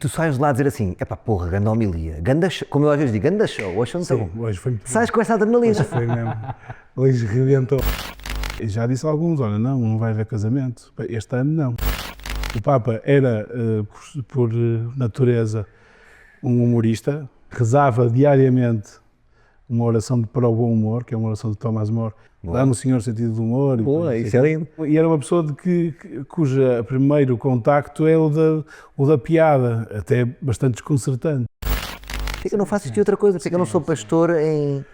tu sais de lá a dizer assim, epá, porra, ganda homilia, ganda show, como eu às vezes digo, ganda show, hoje não está bom. Hoje foi muito Sais com essa adrenalina. Hoje foi mesmo. Hoje rebentou. E já disse a alguns, olha, não vai haver casamento. Este ano não. O Papa era, por natureza, um humorista, rezava diariamente uma oração para o bom humor, que é uma oração de Thomas More, dá-me o Senhor sentido do humor. Boa, isso é lindo. E era uma pessoa cuja primeiro contacto é o da piada, até bastante desconcertante. Por que eu não faço isto de outra coisa? Por que eu não sou pastor em...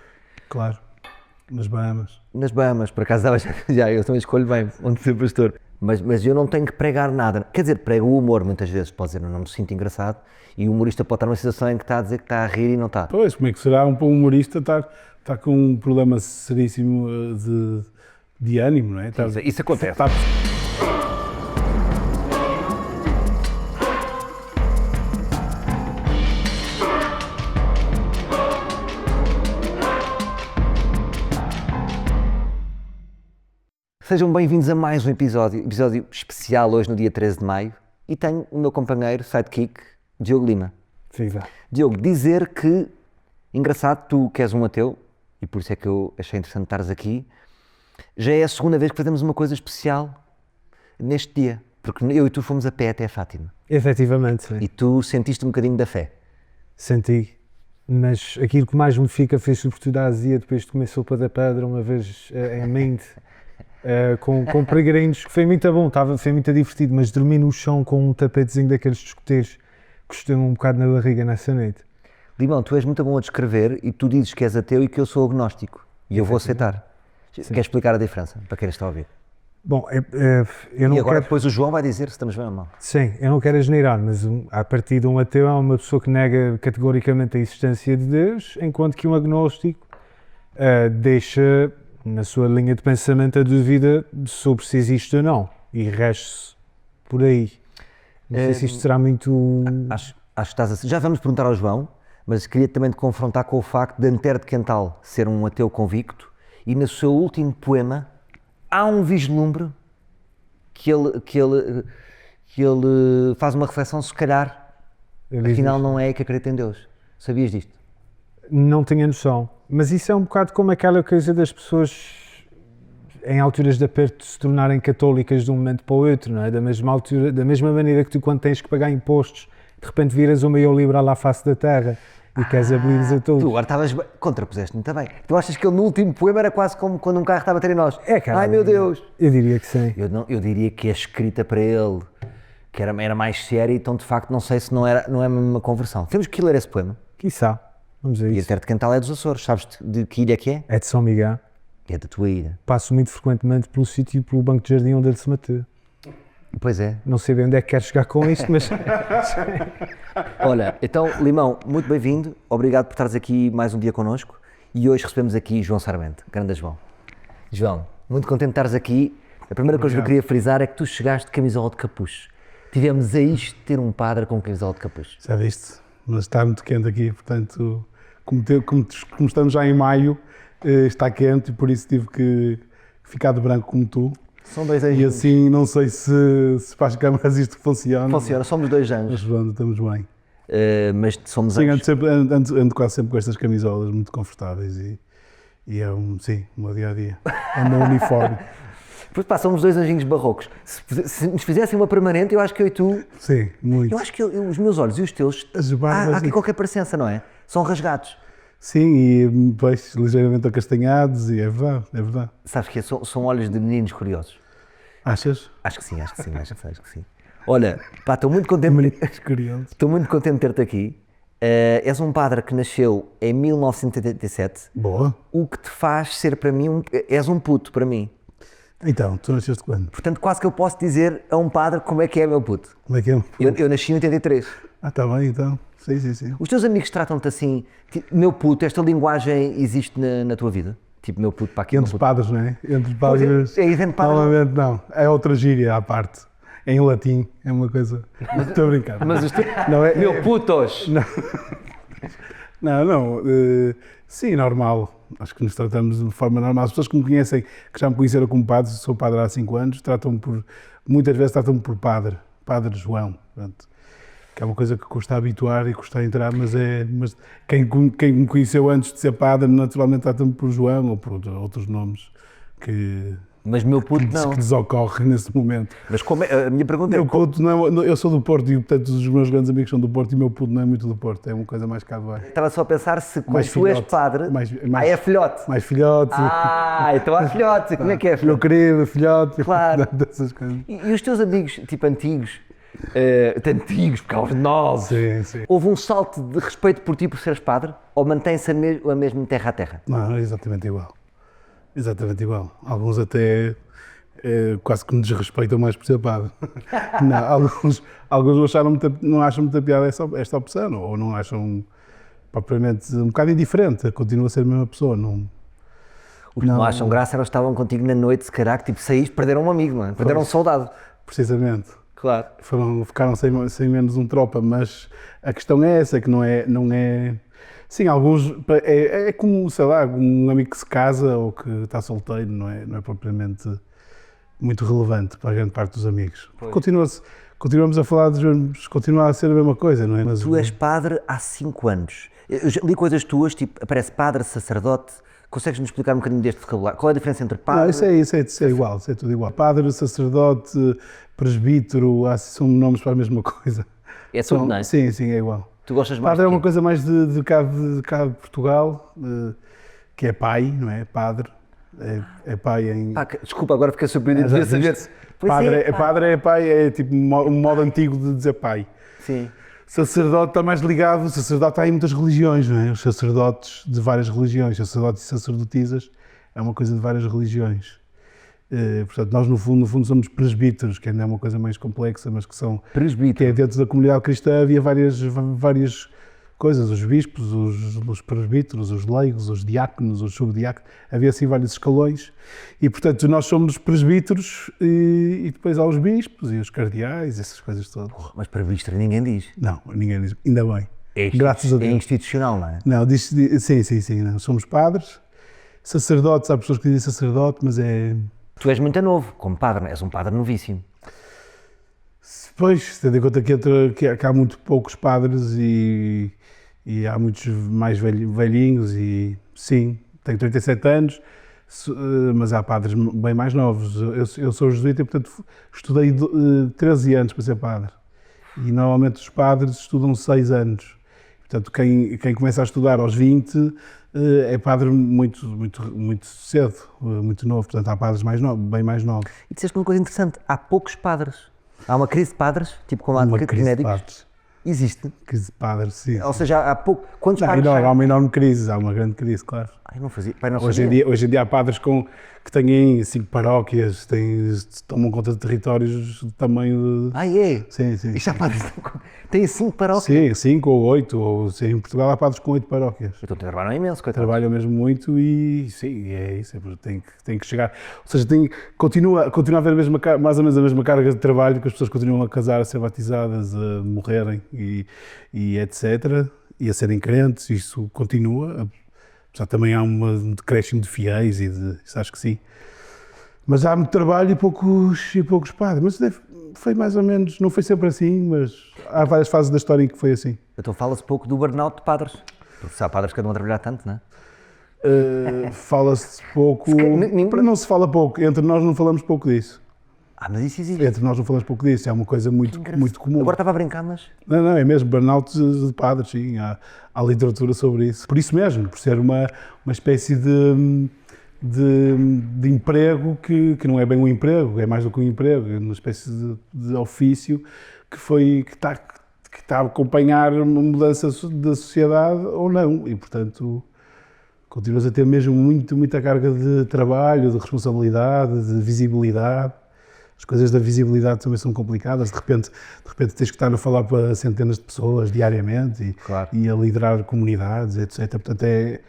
Claro, nas Bahamas. Nas Bahamas, por acaso já eu também escolho bem onde ser pastor. Mas eu não tenho que pregar nada. Quer dizer, prego o humor muitas vezes, pode dizer, não me sinto engraçado, e o humorista pode estar numa situação em que está a dizer que está a rir e não está. Pois, como é que será um humorista estar com um problema seríssimo de ânimo, não é? Isso acontece. Sejam bem-vindos a mais um episódio especial hoje no dia 13 de maio, e tenho o meu companheiro, sidekick, Diogo Lima. Sim, exato. Diogo, dizer que, engraçado, tu que és um ateu, e por isso é que eu achei interessante estares aqui, já é a segunda vez que fazemos uma coisa especial neste dia, porque eu e tu fomos a pé até a Fátima. Efetivamente, sim. E tu sentiste um bocadinho da fé. Senti, mas aquilo que mais me fica foi sobretudo a azia depois de comer sopa da pedra uma vez em mente, com peregrinos, que foi muito bom, foi muito divertido, mas dormi no chão com um tapetezinho daqueles discoteiros, custou-me um bocado na barriga nessa noite. Limão, tu és muito bom a descrever e tu dizes que és ateu e que eu sou agnóstico, e eu vou aceitar. Sim. Queres explicar a diferença, para quem está a ouvir? Bom, eu não e agora quero... depois o João vai dizer se estamos bem ou mal. Sim, eu não quero asneirar, mas a partir de um ateu é uma pessoa que nega categoricamente a existência de Deus, enquanto que um agnóstico deixa na sua linha de pensamento a dúvida sobre se existe ou não, e rege-se por aí. Não sei se isto será muito... Acho que estás assim. Já vamos perguntar ao João, mas queria também te confrontar com o facto de Antero de Quental ser um ateu convicto, e no seu último poema há um vislumbre que ele faz uma reflexão, se calhar, afinal não é que acredita em Deus. Sabias disto? Não tinha noção, mas isso é um bocado como aquela coisa das pessoas em alturas de aperto se tornarem católicas de um momento para o outro, não é? Da mesma maneira que tu, quando tens que pagar impostos, de repente viras o maior liberal à face da terra e queres abolir-os a todos. Tu agora estavas contrapuseste muito bem. Tu achas que ele no último poema era quase como quando um carro estava a bater em nós? Cara, ai meu Deus! Eu diria que sim. Eu diria que a escrita para ele, que era mais séria, então de facto não sei se não é uma conversão. Temos que ler esse poema. Quiçá. Vamos a isso. E Antero de Quental é dos Açores, sabes de que ilha que é? É de São Miguel. É da tua ilha. Passo muito frequentemente pelo sítio, pelo banco de jardim onde ele se matou. Pois é. Não sei bem onde é que queres chegar com isto, mas... Olha, então, Limão, muito bem-vindo. Obrigado por estares aqui mais um dia connosco. E hoje recebemos aqui João Sarmento. Grande João. João, muito contente de estares aqui. A primeira coisa que eu queria frisar é que tu chegaste de camisola de capuz. Tivemos a isto de ter um padre com camisola de capuz. Já viste? Mas está muito quente aqui, portanto, como estamos já em maio, está quente e por isso tive que ficar de branco como tu. São 2 anos. E assim, não sei se para as câmaras isto funciona. Funciona, somos 2 anos. Mas pronto, estamos bem. Mas somos sim, anos. ando quase sempre com estas camisolas muito confortáveis e é o meu dia-a-dia. É o meu uniforme. Pois pá, somos 2 anjinhos barrocos. Se nos fizessem uma permanente, eu acho que eu e tu... Sim, muito. Eu acho que os meus olhos e os teus... As barbas... Há aqui qualquer parecença, não é? São rasgados. Sim, e depois ligeiramente acastanhados e é verdade. Sabes que são olhos de meninos curiosos. Achas? Acho que sim. Olha, pá, estou muito contente... Estou muito contente de ter-te aqui. És um padre que nasceu em 1987. Boa. O que te faz ser para mim... És um puto para mim. Então, tu nasceste quando? Portanto, quase que eu posso dizer a um padre como é que é meu puto. Como é que é? Eu nasci em 83. Está bem então. Sim. Os teus amigos tratam-te assim, tipo, meu puto, esta linguagem existe na tua vida? Tipo, meu puto para aqui. Entre padres, não é? Entre padres. Entre padres. Normalmente não. É outra gíria à parte. Em latim. É uma coisa. Estou a brincar. Mas não é. Meu putos! Não. Sim, normal. Acho que nos tratamos de forma normal. As pessoas que me conhecem, que já me conheceram como padre, sou padre há 5 anos, muitas vezes tratam-me por padre João. Portanto, que é uma coisa que custa habituar e custa entrar, mas quem me conheceu antes de ser padre, naturalmente trata-me por João ou por outros nomes que Mas meu puto não. lhes ocorre nesse momento. Mas como é, a minha pergunta é... Meu puto não é, eu sou do Porto e, portanto, os meus grandes amigos são do Porto e o meu puto não é muito do Porto, é uma coisa mais cá de baixo. Estava só a pensar se como Mais tu és filhote. padre... é filhote. Mais filhote. Então há filhote. Como é que é Meu filhote? querido, filhote. Claro. Dessas coisas. E os teus amigos, tipo antigos, antigos, porque há os novos, Sim. houve um salto de respeito por ti por seres padre? Ou mantém-se a mesma terra a terra? Não, é exatamente igual. Exatamente igual. Alguns até quase que me desrespeitam mais por ser padre. Não, alguns não acham muita piada esta opção, ou não acham propriamente um bocado indiferente, continua a ser a mesma pessoa. Os que não acham graça eram estavam contigo na noite, se calhar, que tipo, saíste, perderam um amigo, não é? Perderam um soldado. Precisamente. Claro. Ficaram sem menos um tropa, mas a questão é essa, que não é... Sim, alguns... É como, sei lá, um amigo que se casa ou que está solteiro, não é propriamente muito relevante para a grande parte dos amigos. Continuamos a falar dos mesmos, continua a ser a mesma coisa, não é? Mas Tu és padre há 5 anos. Eu já li coisas tuas, tipo, aparece padre, sacerdote. Consegues-nos explicar um bocadinho deste vocabulário? Qual é a diferença entre padre... Não, isso é igual, isso é tudo igual. Padre, sacerdote, presbítero, são nomes para a mesma coisa. É tudo, não é? Sim, é igual. Tu gostas mais Padre é de uma quê? coisa mais de cá de Portugal, que é pai, não é? Padre. É pai em... Desculpa, agora fiquei surpreendido de saber. Padre é pai, é tipo um modo antigo de dizer pai. Sim. Sacerdote está mais ligado, sacerdote há em muitas religiões, não é? Os sacerdotes de várias religiões, sacerdotes e sacerdotisas é uma coisa de várias religiões. Portanto, nós no fundo somos presbíteros, que ainda é uma coisa mais complexa, mas que é dentro da comunidade cristã havia várias coisas, os bispos, os presbíteros, os leigos, os diáconos, os subdiáconos, havia assim vários escalões e, portanto, nós somos presbíteros e depois há os bispos e os cardeais, essas coisas todas. Mas presbítero ninguém diz. Não, ninguém diz, ainda bem. Graças a Deus. É institucional, não é? Não, sim, não. Somos padres, sacerdotes, há pessoas que dizem sacerdote, mas é... Tu és muito novo, como padre, és um padre novíssimo. Pois, tendo em conta que há muito poucos padres e há muitos mais velhinhos e sim, tenho 37 anos, mas há padres bem mais novos. Eu sou jesuíta e, portanto, estudei 13 anos para ser padre. E normalmente os padres estudam 6 anos. Portanto, quem começa a estudar aos 20 é padre muito cedo, muito novo. Portanto, há padres bem mais novos. E disseste uma coisa interessante, há poucos padres. Há uma crise de padres, tipo como há Uma de crise de médicos. padres. Existe. Crise de padres, sim. Ou seja, há pouco. Quantos Não, padres há uma enorme crise, há uma grande crise, claro. Ai, não fazia. Pai, não Hoje em dia há padres que têm 5 paróquias, tomam conta de territórios do tamanho de... Ah, é? Sim. E já padres têm 5 paróquias? Sim, 5 ou 8, ou sim, em Portugal há padres com 8 paróquias. Então trabalham imenso, coitado. Trabalham mesmo muito e sim, é isso, tem que chegar. Ou seja, continua a haver mais ou menos a mesma carga de trabalho, que as pessoas continuam a casar, a ser batizadas, a morrerem e etc. E a serem crentes, isso continua. Já também há um decréscimo de fiéis isso acho que sim. Mas há muito trabalho e poucos padres. Mas foi mais ou menos, não foi sempre assim, mas há várias fases da história em que foi assim. Então fala-se pouco do burnout de padres. Porque se há padres que andam a trabalhar tanto, não é? Fala-se pouco, não se fala pouco, entre nós não falamos pouco disso. Mas isso existe. Entre nós não falamos pouco disso, é uma coisa muito comum. Agora estava a brincar, mas... Não, é mesmo, burnout de padres, sim, há literatura sobre isso. Por isso mesmo, por ser uma espécie de emprego que não é bem um emprego, é mais do que um emprego, é uma espécie de ofício que está a acompanhar uma mudança da sociedade ou não, e portanto continuas a ter mesmo muita carga de trabalho, de responsabilidade, de visibilidade. As coisas da visibilidade também são complicadas, de repente tens que estar a falar para centenas de pessoas diariamente e a liderar comunidades, etc. Portanto, é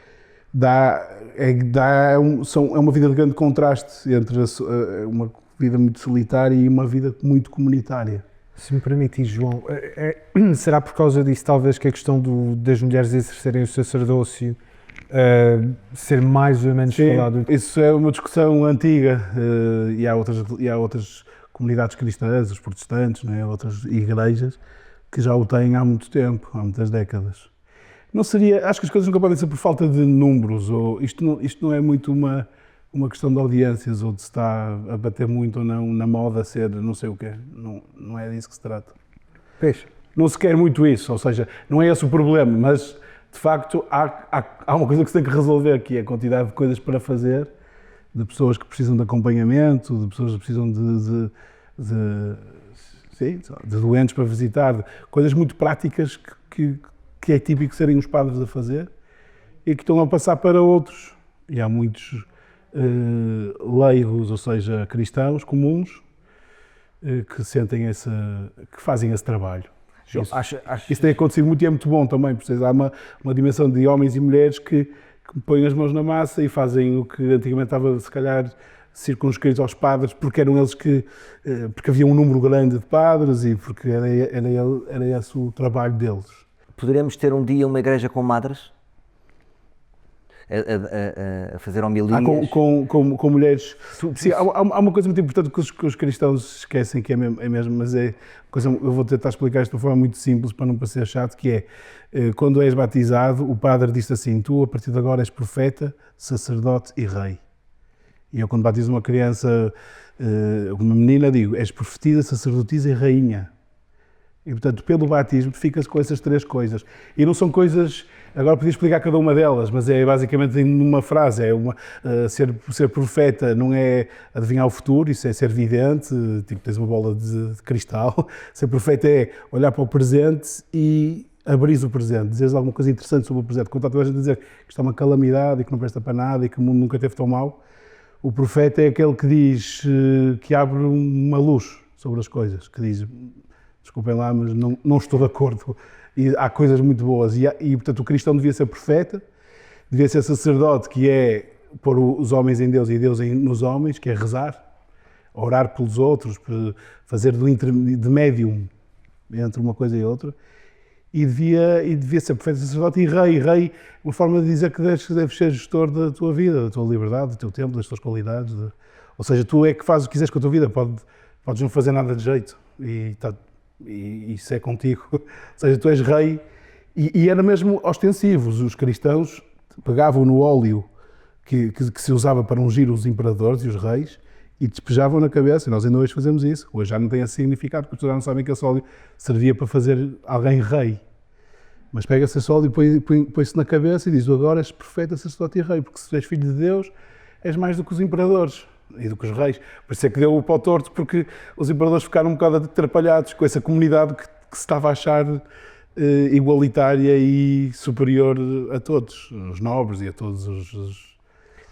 uma vida de grande contraste entre uma vida muito solitária e uma vida muito comunitária. Se me permitir, João, será por causa disso talvez que a questão das mulheres exercerem o sacerdócio ser mais ou menos falado? Isso é uma discussão antiga e há outras comunidades cristãs, os protestantes, não é? Outras igrejas que já o têm há muito tempo, há muitas décadas. Não seria, acho que as coisas nunca podem ser por falta de números, ou isto não é muito uma questão de audiências, ou de se está a bater muito ou não na moda ser não sei o quê. Não é disso que se trata. Peixe. Não se quer muito isso, ou seja, não é esse o problema, mas de facto há uma coisa que se tem que resolver, que é a quantidade de coisas para fazer, de pessoas que precisam de acompanhamento, de pessoas que precisam de doentes para visitar, coisas muito práticas que é típico serem os padres a fazer e que estão a passar para outros. E há muitos leigos, ou seja, cristãos comuns, que fazem esse trabalho. Isso tem acontecido muito e é muito bom também, porque há uma dimensão de homens e mulheres que põem as mãos na massa e fazem o que antigamente estava, se calhar, circunscrito aos padres, porque eram eles porque havia um número grande de padres e porque era esse o trabalho deles. Poderemos ter um dia uma igreja com madres? A fazer homilias? Com mulheres. Sim, há uma coisa muito importante que os cristãos esquecem, que é mesmo, mas eu vou tentar explicar isto de uma forma muito simples para não parecer chato, que é, quando és batizado, o padre diz assim: tu a partir de agora és profeta, sacerdote e rei. E eu, quando batizo uma criança, uma menina, digo: és profetisa, sacerdotisa e rainha. E, portanto, pelo batismo fica-se com essas três coisas. E não são coisas, agora podia explicar cada uma delas, mas é basicamente numa frase, ser profeta não é adivinhar o futuro, isso é ser vidente, tipo tens uma bola de cristal. Ser profeta é olhar para o presente e abrir o presente, dizeres alguma coisa interessante sobre o presente. Quando está toda a gente a dizer que isto é uma calamidade e que não presta para nada e que o mundo nunca esteve tão mau, o profeta é aquele que diz, que abre uma luz sobre as coisas, que diz: desculpem lá, mas não estou de acordo. E há coisas muito boas. E, portanto, o cristão devia ser profeta, devia ser sacerdote, que é pôr os homens em Deus e Deus nos homens, que é rezar, orar pelos outros, fazer de médium entre uma coisa e outra. E devia ser profeta, sacerdote e rei. Rei, uma forma de dizer que deves ser gestor da tua vida, da tua liberdade, do teu tempo, das tuas qualidades. Ou seja, tu é que fazes o que quiseres com a tua vida, podes não fazer nada de jeito. E isso é contigo, ou seja, tu és rei, e era mesmo ostensivo. Os cristãos pegavam no óleo que se usava para ungir os imperadores e os reis e despejavam na cabeça, e nós ainda hoje fazemos isso. Hoje já não tem esse significado, porque já não sabem que esse óleo servia para fazer alguém rei, mas pega-se esse óleo e põe-se na cabeça e diz: agora és profeta, sacerdote e rei, porque se és filho de Deus és mais do que os imperadores e do que os reis. Por isso é que deu o pau torto, porque os imperadores ficaram um bocado atrapalhados com essa comunidade que se estava a achar igualitária e superior a todos, os nobres e a todos os...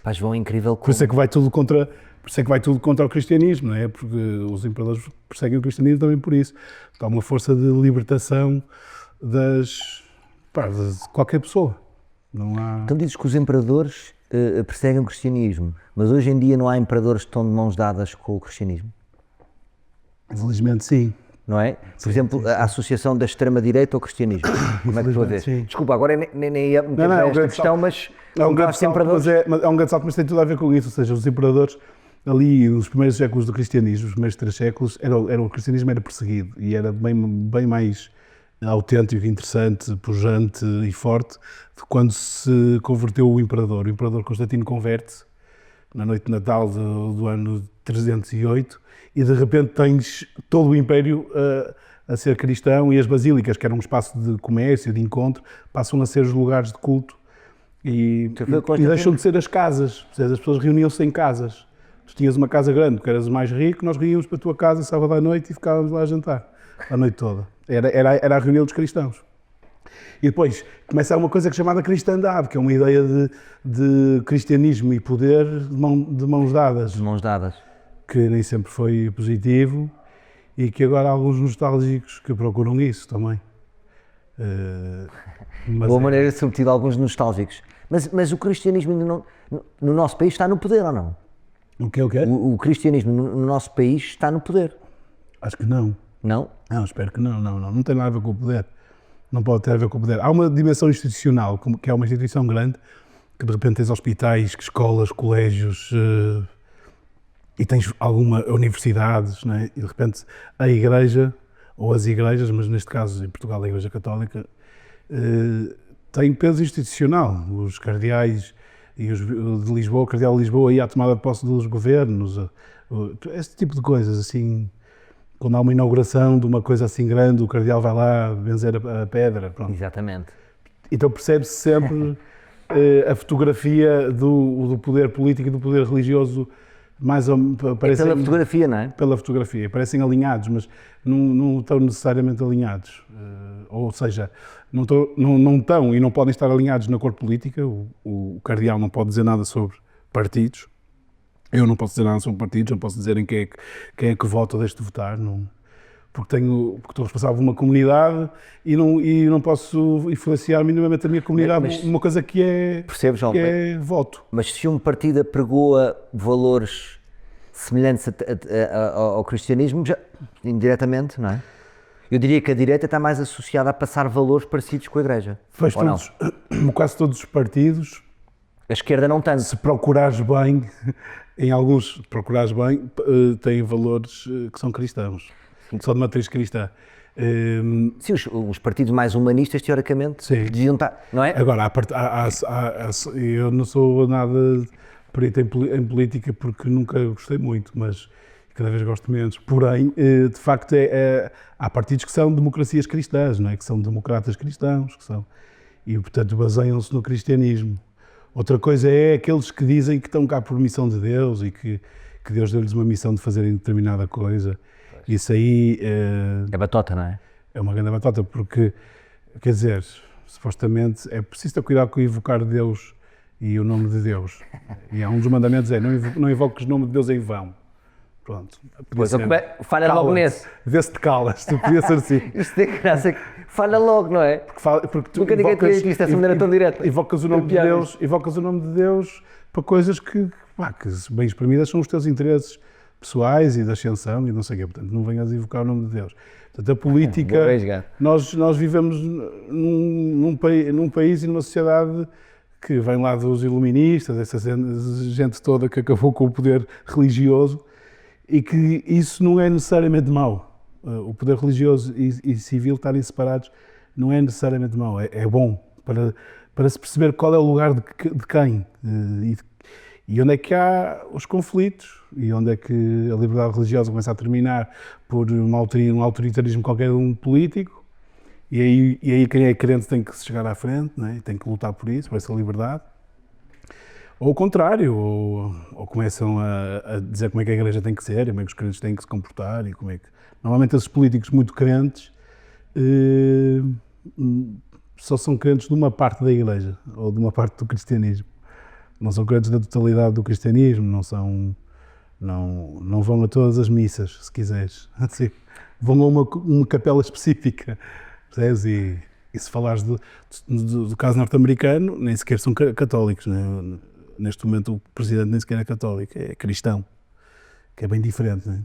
Pá, João, incrível como... Por isso é que vai tudo contra o cristianismo, não é? Porque os imperadores perseguem o cristianismo também por isso. Há uma força de libertação de qualquer pessoa. Não há... Então dizes que os imperadores perseguem o cristianismo, mas hoje em dia não há imperadores que estão de mãos dadas com o cristianismo? Infelizmente sim. Não é? Por exemplo, a associação da extrema-direita ao cristianismo. Como é que estou a ver? Sim. Desculpa, agora nem ia meter esta questão, mas... É um grande salto, mas tem tudo a ver com isso. Ou seja, os imperadores, ali nos primeiros séculos do cristianismo, os primeiros 3 séculos, o cristianismo era perseguido e era bem mais autêntico, interessante, pujante e forte de quando se converteu o imperador. O imperador Constantino converte-se na noite de Natal do ano 308 e de repente tens todo o império a ser cristão, e as basílicas, que eram um espaço de comércio, de encontro, passam a ser os lugares de culto e deixam de ser as casas. As pessoas reuniam-se em casas. Tu tinhas uma casa grande, porque eras o mais rico, nós reíamos para a tua casa sábado à noite e ficávamos lá a jantar a noite toda. Era a reunião dos cristãos. E depois começa uma coisa que é chamada cristandade, que é uma ideia de cristianismo e poder de mãos dadas. De mãos dadas. Que nem sempre foi positivo e que agora há alguns nostálgicos que procuram isso também. Boa maneira subtil, alguns nostálgicos. Mas o cristianismo no nosso país está no poder, ou não? O quê? O cristianismo no nosso país está no poder. Acho que não. Não? Não, espero que não. Não tem nada a ver com o poder. Não pode ter a ver com o poder. Há uma dimensão institucional, que é uma instituição grande, que de repente tens hospitais, escolas, colégios, e tens algumas universidades, não é? E de repente a igreja ou as igrejas, mas neste caso em Portugal a Igreja Católica, tem peso institucional. Os cardeais e de Lisboa, o cardeal de Lisboa ia à tomada de posse dos governos, esse tipo de coisas, assim, quando há uma inauguração de uma coisa assim grande, o cardeal vai lá benzer a pedra, pronto. Exatamente. Então percebe-se sempre a fotografia do poder político e do poder religioso mais ou parecem, pela fotografia, não é? Pela fotografia, parecem alinhados, mas não estão necessariamente alinhados. Ou seja, não estão e não podem estar alinhados na cor política. O cardeal não pode dizer nada sobre partidos. Eu não posso dizer nada sobre partidos, não posso dizer em quem é que voto ou deixo de votar, não, porque estou responsável por uma comunidade e não posso influenciar minimamente a minha comunidade numa coisa que é, percebes, João, que é voto. Mas se um partido apregoa valores semelhantes ao cristianismo, já, indiretamente, não é? Eu diria que a direita está mais associada a passar valores parecidos com a Igreja. Quase todos os partidos. A esquerda não tanto. Se procurares bem, em alguns procurares bem, têm valores que são cristãos, que são de matriz cristã. Sim, os partidos mais humanistas, teoricamente, deviam estar, não é? Agora, eu não sou nada perito em política porque nunca gostei muito, mas cada vez gosto menos. Porém, de facto, há partidos que são democracias cristãs, não é? Que são democratas cristãos, e portanto baseiam-se no cristianismo. Outra coisa é aqueles que dizem que estão cá por missão de Deus e que Deus deu-lhes uma missão de fazerem determinada coisa. Isso aí é batota, não é? É uma grande batota, porque, quer dizer, supostamente é preciso ter cuidado com evocar Deus e o nome de Deus. E um dos mandamentos é não invoques o nome de Deus em vão. Pronto. Pois, falha logo nesse. Vê-se te calas, tu podia ser assim. Isto tem graça, falha logo, não é? Porque tu nunca ninguém te disse dessa maneira tão direta. Invocas o nome de Deus para coisas que bem exprimidas são os teus interesses pessoais e de ascensão e não sei o quê. Portanto, não venhas a invocar o nome de Deus. Portanto, a política, nós vivemos num país e numa sociedade que vem lá dos iluministas, essa gente toda que acabou com o poder religioso, e que isso não é necessariamente mau. O poder religioso e civil estarem separados não é necessariamente mau, é bom para se perceber qual é o lugar de quem e onde é que há os conflitos e onde é que a liberdade religiosa começa a terminar por um autoritarismo qualquer de um político e aí quem é crente tem que se chegar à frente, não é? Tem que lutar por isso, por essa liberdade. Ou ao contrário, ou começam a dizer como é que a igreja tem que ser, como é que os crentes têm que se comportar e como é que... Normalmente esses políticos muito crentes só são crentes de uma parte da igreja ou de uma parte do cristianismo. Não são crentes da totalidade do cristianismo, não vão a todas as missas, se quiseres. Assim, vão a uma capela específica, percebes? E se falares do caso norte-americano, nem sequer são católicos, né? Neste momento o presidente nem sequer é católico, é cristão, que é bem diferente, não é?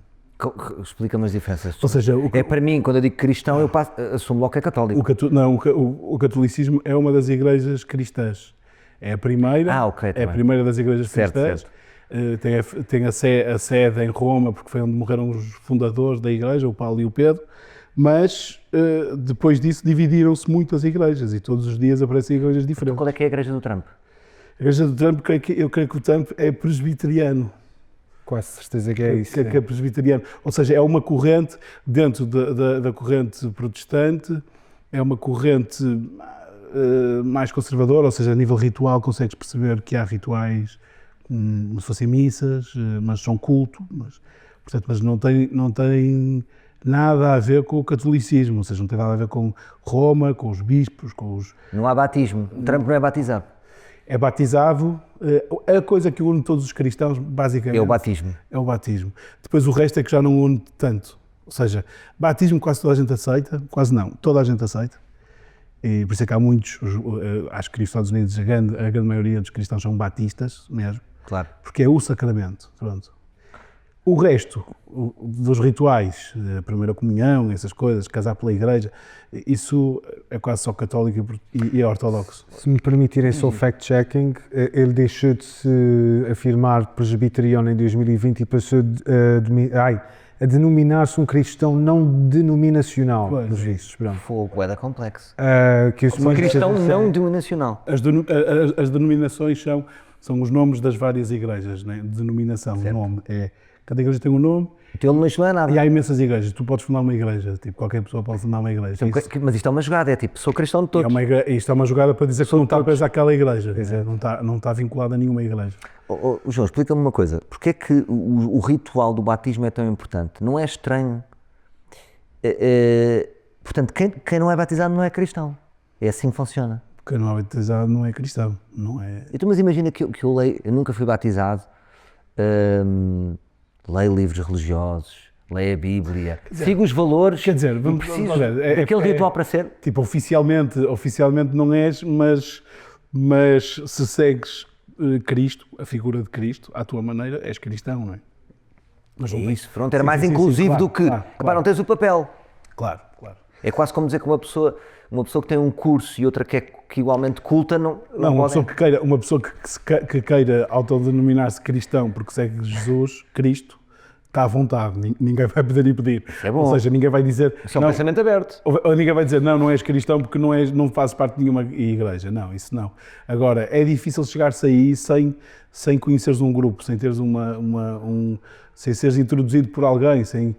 Explica-me as diferenças. Ou seja, para mim, quando eu digo cristão, eu assumo logo que é católico. O catolicismo é uma das igrejas cristãs. É a primeira, é a primeira das igrejas cristãs. Tem a sede em Roma, porque foi onde morreram os fundadores da igreja, o Paulo e o Pedro, mas depois disso dividiram-se muitas igrejas e todos os dias aparecem igrejas diferentes. Então, qual é que é a igreja do Trump? A igreja do Trump, eu creio que o Trump é presbiteriano. Quase certeza que é isso. Que é presbiteriano. Ou seja, é uma corrente dentro da corrente protestante, é uma corrente mais conservadora, ou seja, a nível ritual consegues perceber que há rituais como se fossem missas, mas são culto, mas não tem nada a ver com o catolicismo, ou seja, não tem nada a ver com Roma, com os bispos, com os... Não há batismo, o Trump não é batizado. É batizado, a coisa que une todos os cristãos, basicamente... É o batismo. É o batismo. Depois o resto é que já não une tanto. Ou seja, batismo quase toda a gente aceita, quase não, toda a gente aceita. E por isso é que há muitos, acho que nos Estados Unidos a grande maioria dos cristãos são batistas mesmo. Claro. Porque é o sacramento, pronto. O resto dos rituais, a primeira comunhão, essas coisas, casar pela igreja, isso é quase só católico e é ortodoxo. Se me permitirem só fact-checking, ele deixou de se afirmar presbiteriano em 2020 e passou a denominar-se um cristão não denominacional, Pois. pelos vistos. Pronto. Fogo, é da complexo. Que isso Um cristão não denominacional. As denominações são os nomes das várias igrejas, né? Denominação, o nome. Cada igreja tem um nome O teu nome não é nada. e há imensas igrejas. Tu podes fundar uma igreja, tipo, qualquer pessoa pode fundar uma igreja. Mas isto é uma jogada, é tipo, sou cristão de todos. Isto é uma jogada para dizer que não está todos. preso àquela igreja, quer dizer, não está vinculado a nenhuma igreja. João, explica-me uma coisa, porque é que o ritual do batismo é tão importante? Não é estranho? Portanto, quem não é batizado não é cristão. É assim que funciona. Quem não é batizado não é cristão, não é... Então, mas imagina que eu leio, eu nunca fui batizado, leio livros religiosos, leio a Bíblia, sigo os valores, Quer dizer, não vamos preciso ver, daquele ritual para ser. Tipo, oficialmente não és, mas se segues Cristo, a figura de Cristo, à tua maneira, és cristão, não é? Mas É não isso, pronto, era Sim, mais sim, sim, inclusivo claro, do que, claro, "Epá, claro. não tens o papel. Claro. É quase como dizer que uma pessoa que tem um curso e outra que é igualmente culta, não Uma podem. pessoa que queira autodenominar-se cristão porque segue Jesus, Cristo, está à vontade, ninguém vai poder impedir. é bom. Ou seja, ninguém vai dizer... Isso é um pensamento aberto. Ou ninguém vai dizer, não és cristão porque não fazes parte de nenhuma igreja. Não, isso não. Agora, é difícil chegar-se aí sem conheceres um grupo, sem teres sem seres introduzido por alguém, sem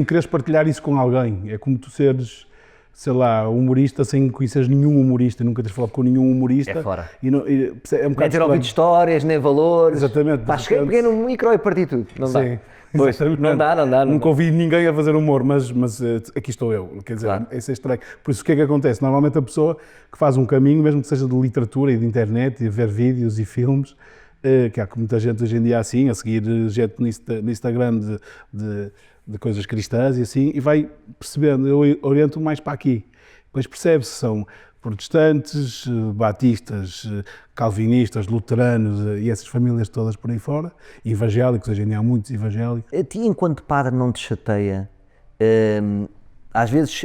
quereres partilhar isso com alguém. É como tu seres, sei lá, humorista sem conheceres nenhum humorista, nunca teres falado com nenhum humorista. É fora. É um bocado Nem ter ouvido estranho. histórias, nem valores. Exatamente. Pá, cheguei, peguei no micro e parti tudo. Não dá. Sim. Pois, Exatamente. não dá. Nunca ouvi ninguém a fazer humor, mas aqui estou eu. Quer dizer, Claro. esse é estranho. Por isso, o que é que acontece? Normalmente a pessoa que faz um caminho, mesmo que seja de literatura e de internet, e ver vídeos e filmes, que há muita gente hoje em dia assim, a seguir gente no Instagram de coisas cristãs e assim, e vai percebendo, eu oriento mais para aqui. Depois percebe-se, são protestantes, batistas, calvinistas, luteranos e essas famílias todas por aí fora, evangélicos, hoje em dia há muitos evangélicos. A ti, enquanto padre, não te chateia, às vezes,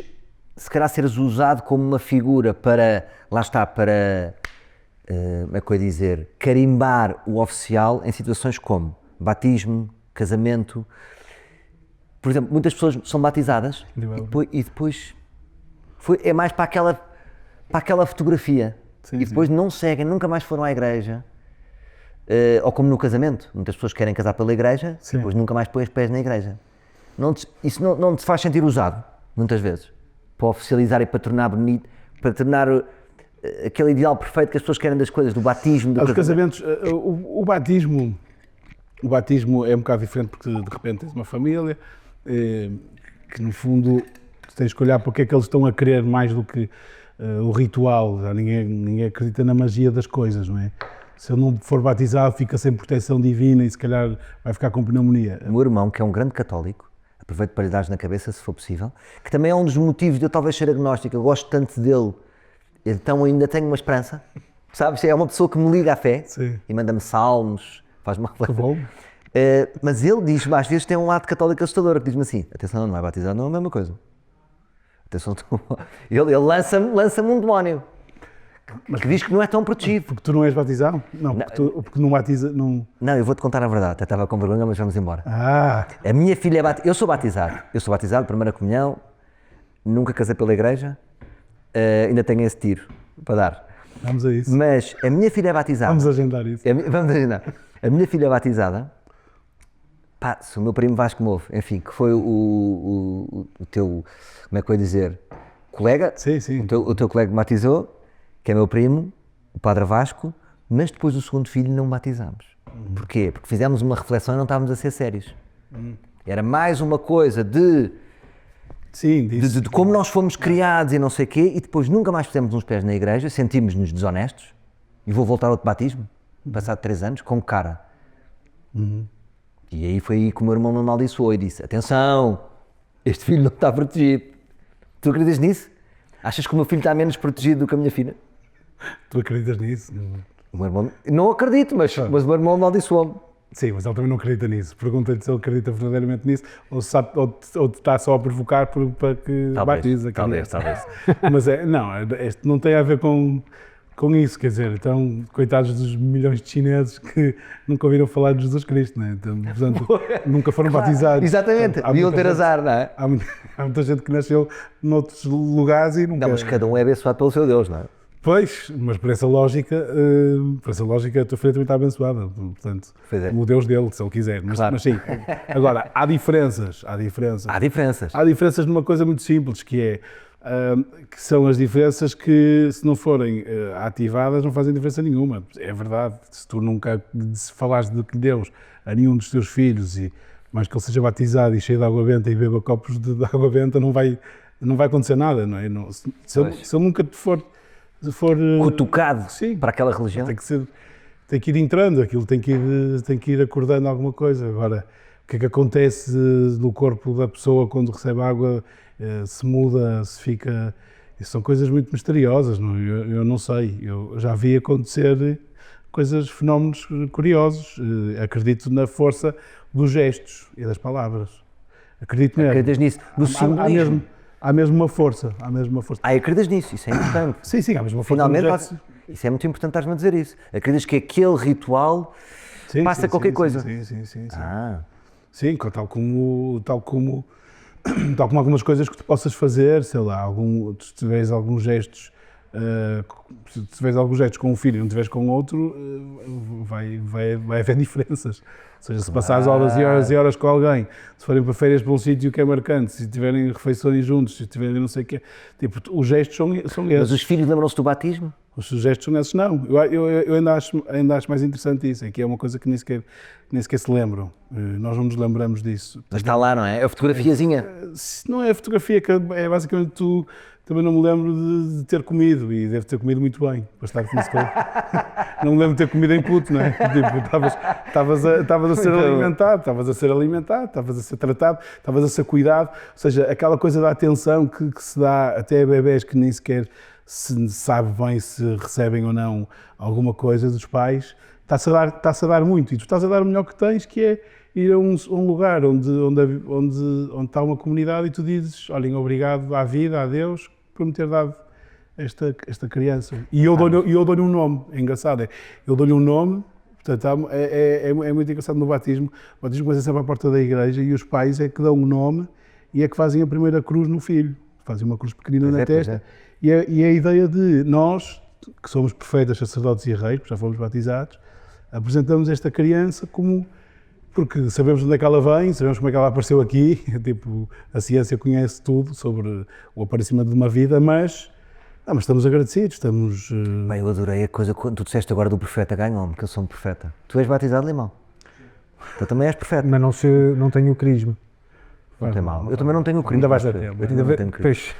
se calhar seres usado como uma figura para, lá está, para, como é que eu ia dizer, carimbar o oficial em situações como batismo, casamento. Por exemplo, muitas pessoas são batizadas e depois é mais para aquela fotografia. Sim, E depois não seguem, nunca mais foram à igreja. Ou como no casamento, muitas pessoas querem casar pela igreja, Sim. depois nunca mais põem os pés na igreja. Isso não te faz sentir usado, muitas vezes, para oficializar e para tornar bonito, para tornar aquele ideal perfeito que as pessoas querem das coisas, do batismo, do Os casamento. casamentos, o batismo é um bocado diferente porque de repente tens uma família que no fundo tu tens que olhar para o que é que eles estão a querer mais do que o ritual. Já ninguém acredita na magia das coisas, não é? Se ele não for batizado fica sem proteção divina e se calhar vai ficar com pneumonia. O meu irmão, que é um grande católico, aproveito para lhe dar na cabeça, se for possível, que também é um dos motivos de eu talvez ser agnóstico, eu gosto tanto dele, então ainda tenho uma esperança, sabes? É uma pessoa que me liga à fé Sim. e manda-me salmos, faz-me Que reflexão. bom. Mas ele diz-me, às vezes tem um lado católico assustador, que diz-me assim, atenção, não é batizado, não é a mesma coisa. Atenção, ele lança-me um demónio, que diz que não é tão protegido. Porque tu não és batizado? Não, porque não batiza... Não... Não, eu vou-te contar a verdade, até estava com vergonha, mas vamos embora. Ah, A minha filha é batizada, eu sou batizado, primeira comunhão, nunca casei pela igreja, ainda tenho esse tiro para dar. vamos a isso. Mas a minha filha é batizada. Vamos agendar isso. Vamos agendar. A minha filha é batizada, pá, se o meu primo Vasco Mouve, enfim, que foi o teu, como é que eu ia dizer, colega, Sim, sim. o teu colega que batizou, que é meu primo, o padre Vasco, mas depois o segundo filho não batizamos. Porquê? Porque fizemos uma reflexão e não estávamos a ser sérios. Era mais uma coisa Sim, disso. de como nós fomos criados e não sei o quê, e depois nunca mais pusemos uns pés na igreja, sentimos-nos desonestos, e vou voltar ao outro batismo, passado 3 anos, com cara. E aí foi aí que o meu irmão me amaldiçoou e disse, atenção, este filho não está protegido. Tu acreditas nisso? Achas que o meu filho está menos protegido do que a minha filha? Tu acreditas nisso? O meu irmão, não acredito, mas o meu irmão amaldiçoou-me. Sim, mas ele também não acredita nisso. Pergunta-lhe se ele acredita verdadeiramente nisso ou te está só a provocar para que batize. Talvez. Mas não tem a ver com com isso, quer dizer, então, coitados dos milhões de chineses que nunca ouviram falar de Jesus Cristo, né? Então, portanto, nunca foram batizados. Exatamente, Portanto, deviam ter azar, não é? Há muita gente que nasceu noutros lugares e nunca... Não, mas cada um é abençoado pelo seu Deus, não é? Pois, mas por essa lógica, a tua filha também está abençoada, portanto, Pois é. o Deus dele, se ele quiser, Claro. mas sim. Agora, há diferenças. Há diferenças. Há diferenças numa coisa muito simples, que são as diferenças que, se não forem ativadas, não fazem diferença nenhuma. É verdade, se tu nunca falares de Deus a nenhum dos teus filhos, e mais que ele seja batizado e cheio de água benta e beba copos de água benta, não vai acontecer nada, não é? Se ele nunca te for Cutucado sim, para aquela religião. tem que ir entrando, aquilo tem que ir acordando alguma coisa. Agora, o que é que acontece no corpo da pessoa quando recebe água, se muda, se fica... Isso são coisas muito misteriosas, não? Eu não sei. Eu já vi acontecer fenómenos curiosos. Acredito na força dos gestos e das palavras. Acredito mesmo. Acreditas nisso? No simbolismo. Há mesmo uma força. Acreditas nisso, isso é importante. Sim, há mesmo uma força. Finalmente, isso é muito importante estás-me a dizer isso. Acreditas que aquele ritual passa qualquer coisa? Sim. Ah, Sim, tal como algumas coisas que tu possas fazer, sei lá, se tiveres alguns gestos, com um filho e não tiveres com outro, vai haver diferenças. Ou seja, se passares horas e horas e horas com alguém, se forem para férias para um sítio que é marcante, se tiverem refeições juntos, se tiverem não sei o quê, tipo, os gestos são esses. mas os filhos lembram-se do batismo? Os gestos são esses, não. Eu ainda acho mais interessante isso, é que é uma coisa que nem sequer se lembram. Nós não nos lembramos disso. Mas está lá, não é? É a fotografiazinha. Não é a fotografia, que é basicamente tu. Também não me lembro de ter comido, e devo ter comido muito bem, para estar com isso. Não me lembro de ter comido em puto, não é? Tipo, estavas a ser alimentado, estavas a ser tratado, estavas a ser cuidado. Ou seja, aquela coisa da atenção que se dá até a bebés que nem sequer se sabe bem se recebem ou não alguma coisa dos pais, está-se a dar muito. E tu estás a dar o melhor que tens, que é ir a um lugar onde está uma comunidade e tu dizes, olhem, obrigado à vida, a Deus, por me ter dado esta criança. E eu dou-lhe um nome, é engraçado, eu dou-lhe um nome, portanto, é muito engraçado no batismo. O batismo começa sempre à porta da igreja e os pais é que dão um nome e é que fazem a primeira cruz no filho. Fazem uma cruz pequenina na testa. E a ideia de nós, que somos profetas, sacerdotes e reis, porque já fomos batizados, apresentamos esta criança porque sabemos onde é que ela vem, sabemos como é que ela apareceu aqui, tipo, a ciência conhece tudo sobre o aparecimento de uma vida, mas estamos agradecidos, estamos... Bem, eu adorei a coisa, quando tu disseste agora do profeta ganhou-me, que eu sou um profeta. Tu és batizado, Limão? Tu também és profeta. Mas não tenho o crisma. Não tem mal. Eu também não tenho o crisma. Ainda vais dar tempo. Pois,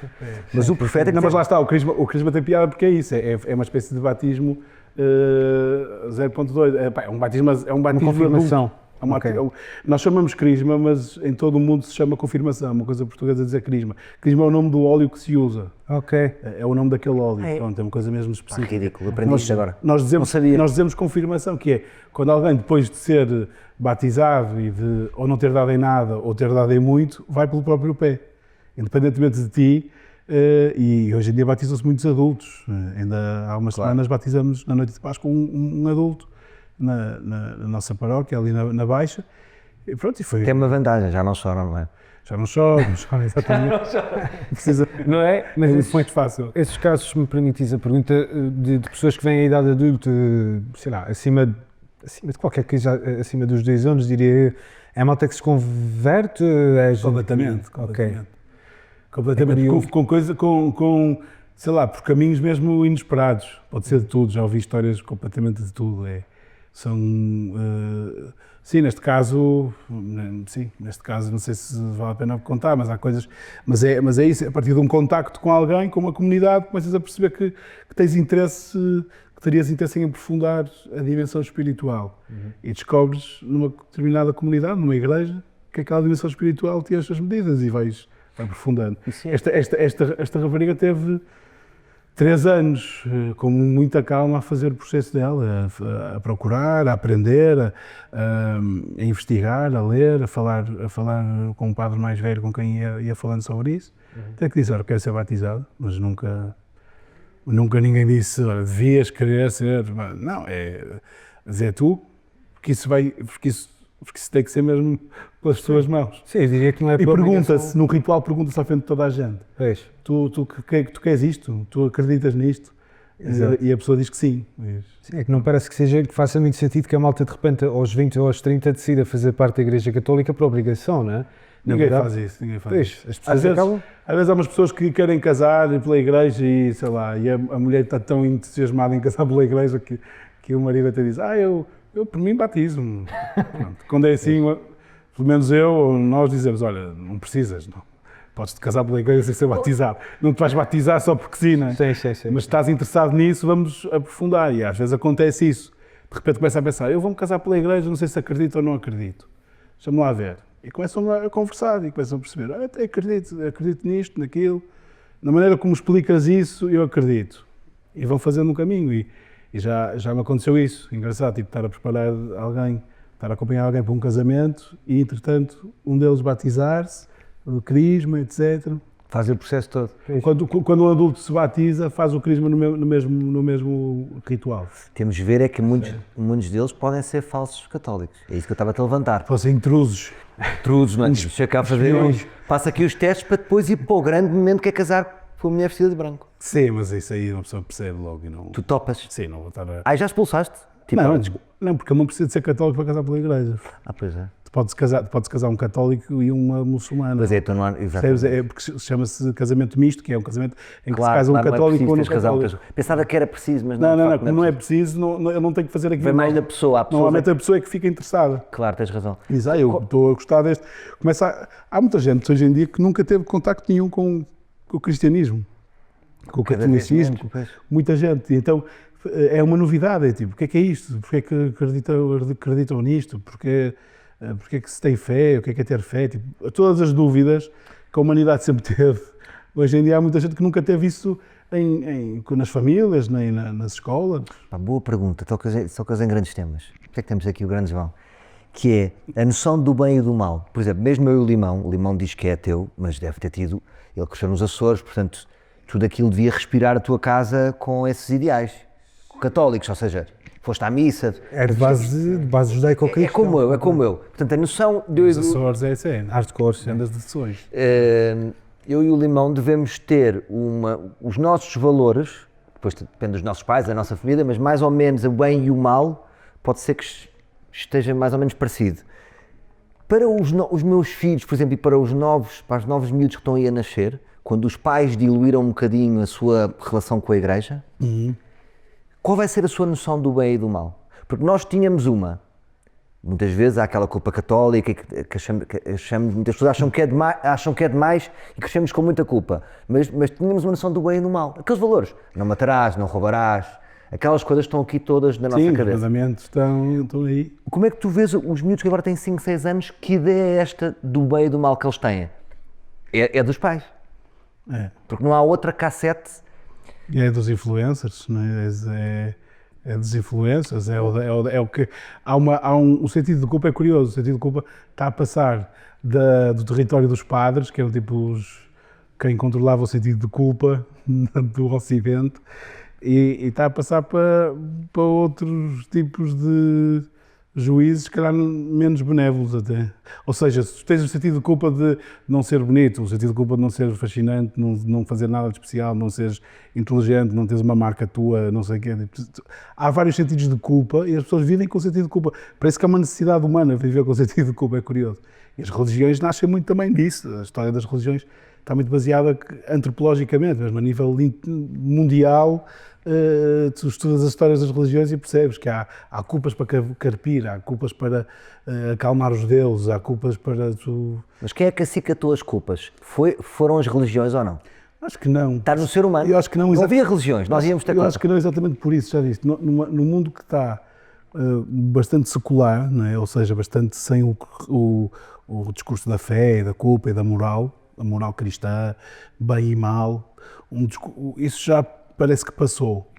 Mas o profeta... Não, mas lá está, o crisma tem piada porque é isso, é uma espécie de batismo 0.2, é um batismo uma confirmação. adulto. Nós chamamos crisma, mas em todo o mundo se chama confirmação, uma coisa portuguesa a dizer crisma. Crisma é o nome do óleo que se usa. Ok. É o nome daquele óleo, pronto, é uma coisa mesmo específica. Ridículo, aprendi isto agora. Nós dizemos confirmação, que é quando alguém depois de ser batizado e de ou não ter dado em nada ou ter dado em muito, vai pelo próprio pé, independentemente de ti. E hoje em dia batizam-se muitos adultos. Ainda há umas semanas batizamos na noite de Páscoa um adulto na nossa paróquia, ali na Baixa. E pronto, e foi. Tem uma vantagem, já não choram, não é? Já não choro, exatamente. Precisa, Não é? Mas muito fácil. esses casos, se me permites a pergunta, de pessoas que vêm à idade adulta, sei lá, acima de qualquer coisa, acima dos 2 anos, diria, é malta que se converte? Completamente. Ok. Completamente. Com, sei lá, por caminhos mesmo inesperados. Pode ser de tudo, já ouvi histórias completamente de tudo. Sim, neste caso, não sei se vale a pena contar, mas há coisas, mas é isso, a partir de um contacto com alguém, com uma comunidade, começas a perceber que tens interesse, que terias interesse em aprofundar a dimensão espiritual e descobres numa determinada comunidade, numa igreja, que aquela dimensão espiritual tem as suas medidas e vai aprofundando. Esta rapariga teve 3 anos, com muita calma, a fazer o processo dela, a procurar, a aprender, a investigar, a ler, a falar com um padre mais velho com quem ia falando sobre isso. Até que disse, quero ser batizado, mas nunca Nunca ninguém disse, olha, devias querer ser. Não, é tu, porque isso tem que ser mesmo pelas tuas mãos. Sim, eu diria que não é E por pergunta-se, obrigação. no ritual, pergunta-se à frente de toda a gente: Pois. tu queres isto? Tu acreditas nisto? Exato. E a pessoa diz que sim. Sim, é que não parece que faça muito sentido que a malta de repente aos 20 ou aos 30 decida fazer parte da Igreja Católica por obrigação, não é? Na Ninguém verdade, faz isso, ninguém faz Pois, isso. as pessoas Às vezes, acabam. às vezes há umas pessoas que querem casar pela igreja e, sei lá, e a mulher está tão entusiasmada em casar pela igreja que o marido até diz, eu por mim batismo. Pronto. Quando é assim, pelo menos nós dizemos, olha, não precisas, não. Podes-te casar pela igreja sem ser batizado. Não te vais batizar só porque sim, não é? Sim. Mas estás interessado nisso, vamos aprofundar. E às vezes acontece isso. De repente começa a pensar, eu vou-me casar pela igreja, não sei se acredito ou não acredito. Deixa-me lá ver. E começam a conversar e começam a perceber, até acredito nisto, naquilo. Na maneira como explicas isso, eu acredito. E vão fazendo um caminho. E já me aconteceu isso. Engraçado, tipo, estar a preparar alguém, estar a acompanhar alguém para um casamento e, entretanto, um deles batizar-se, o crisma, etc. Faz o processo todo. Quando um adulto se batiza, faz o crisma no mesmo ritual. Temos de ver é que muitos deles podem ser falsos católicos. É isso que eu estava a te levantar. Fossem intrusos. Trudos, não é? Deixa cá fazer passa aqui os testes para depois ir para o grande momento que é casar com a mulher vestida de branco. Sim, mas isso aí uma pessoa percebe logo e não... Tu topas. Sim, não vou estar a... Já expulsaste? Tipo, Não, porque eu não preciso de ser católico para casar pela igreja. Pois é. Tu podes casar um católico e uma muçulmana. Pois é, então não há... Percebes? É porque chama-se casamento misto, que é um casamento em que se Claro, casa um não é católico preciso, ou um tens razão, católico. Pensava que era preciso, mas não. Não, como não é preciso, eu não tenho que fazer aquilo. Vem mais da pessoa, a pessoa. Normalmente a pessoa é que fica interessada. Claro, tens razão. Diz, eu estou a gostar deste. Há muita gente hoje em dia que nunca teve contacto nenhum com o cristianismo, com o Cada vez catolicismo. menos, pois. Muita gente. E então é uma novidade. É tipo, o que é isto? Porquê é que acreditam nisto? Porquê é que se tem fé? O que é ter fé? Tipo, todas as dúvidas que a humanidade sempre teve. Hoje em dia há muita gente que nunca teve isso nas famílias, nem nas escolas. Boa pergunta, tocas em grandes temas. Por que é que temos aqui o grande João? Que é a noção do bem e do mal. Por exemplo, mesmo eu e o Limão diz que é ateu, mas deve ter tido, ele cresceu nos Açores, portanto, tudo aquilo devia respirar a tua casa com esses ideais católicos, ou seja, foste à missa. É de base judaico-cristã. É como eu. Portanto, a noção de Os Açores é assim, hardcore, andas de Açores. eu e o Limão devemos ter os nossos valores, depois depende dos nossos pais, da nossa família, mas mais ou menos o bem e o mal pode ser que esteja mais ou menos parecido. Para os meus filhos, por exemplo, e para os novos miúdos que estão aí a nascer, quando os pais diluíram um bocadinho a sua relação com a igreja, qual vai ser a sua noção do bem e do mal? Porque nós tínhamos muitas vezes há aquela culpa católica que achamos, muitas pessoas acham que é demais e crescemos com muita culpa, mas tínhamos uma noção do bem e do mal, aqueles valores, não matarás, não roubarás, aquelas coisas estão aqui todas na nossa cabeça. Sim, os mandamentos estão aí. Como é que tu vês os miúdos que agora têm 5, 6 anos, que ideia é esta do bem e do mal que eles têm? É dos pais. É. Porque não há outra cassete. E é dos influencers, não é? É dos influencers, é o que... O sentido de culpa é curioso, o sentido de culpa está a passar do território dos padres, que eram tipo quem controlava o sentido de culpa do Ocidente, e está a passar para outros tipos de juízes, se calhar menos benévolos até. Ou seja, se tu tens o sentido de culpa de não ser bonito, o sentido de culpa de não ser fascinante, não fazer nada de especial, não seres inteligente, não teres uma marca tua, não sei o quê. Há vários sentidos de culpa e as pessoas vivem com o sentido de culpa. Parece que é uma necessidade humana viver com o sentido de culpa, é curioso. E as religiões nascem muito também disso. A história das religiões está muito baseada antropologicamente, mesmo a nível mundial. Tu estudas as histórias das religiões e percebes que há culpas para carpir, há culpas para acalmar os deuses, há culpas para tu... Mas quem é que acicatou as culpas? Foram as religiões ou não? Acho que não. Está no ser humano. Eu acho que não havia religiões, nós íamos ter Eu culpa. acho que não exatamente por isso, já disse. No mundo que está bastante secular, não é? Ou seja, bastante sem o discurso da fé, da culpa e da moral, a moral cristã, bem e mal, isso já parece que passou.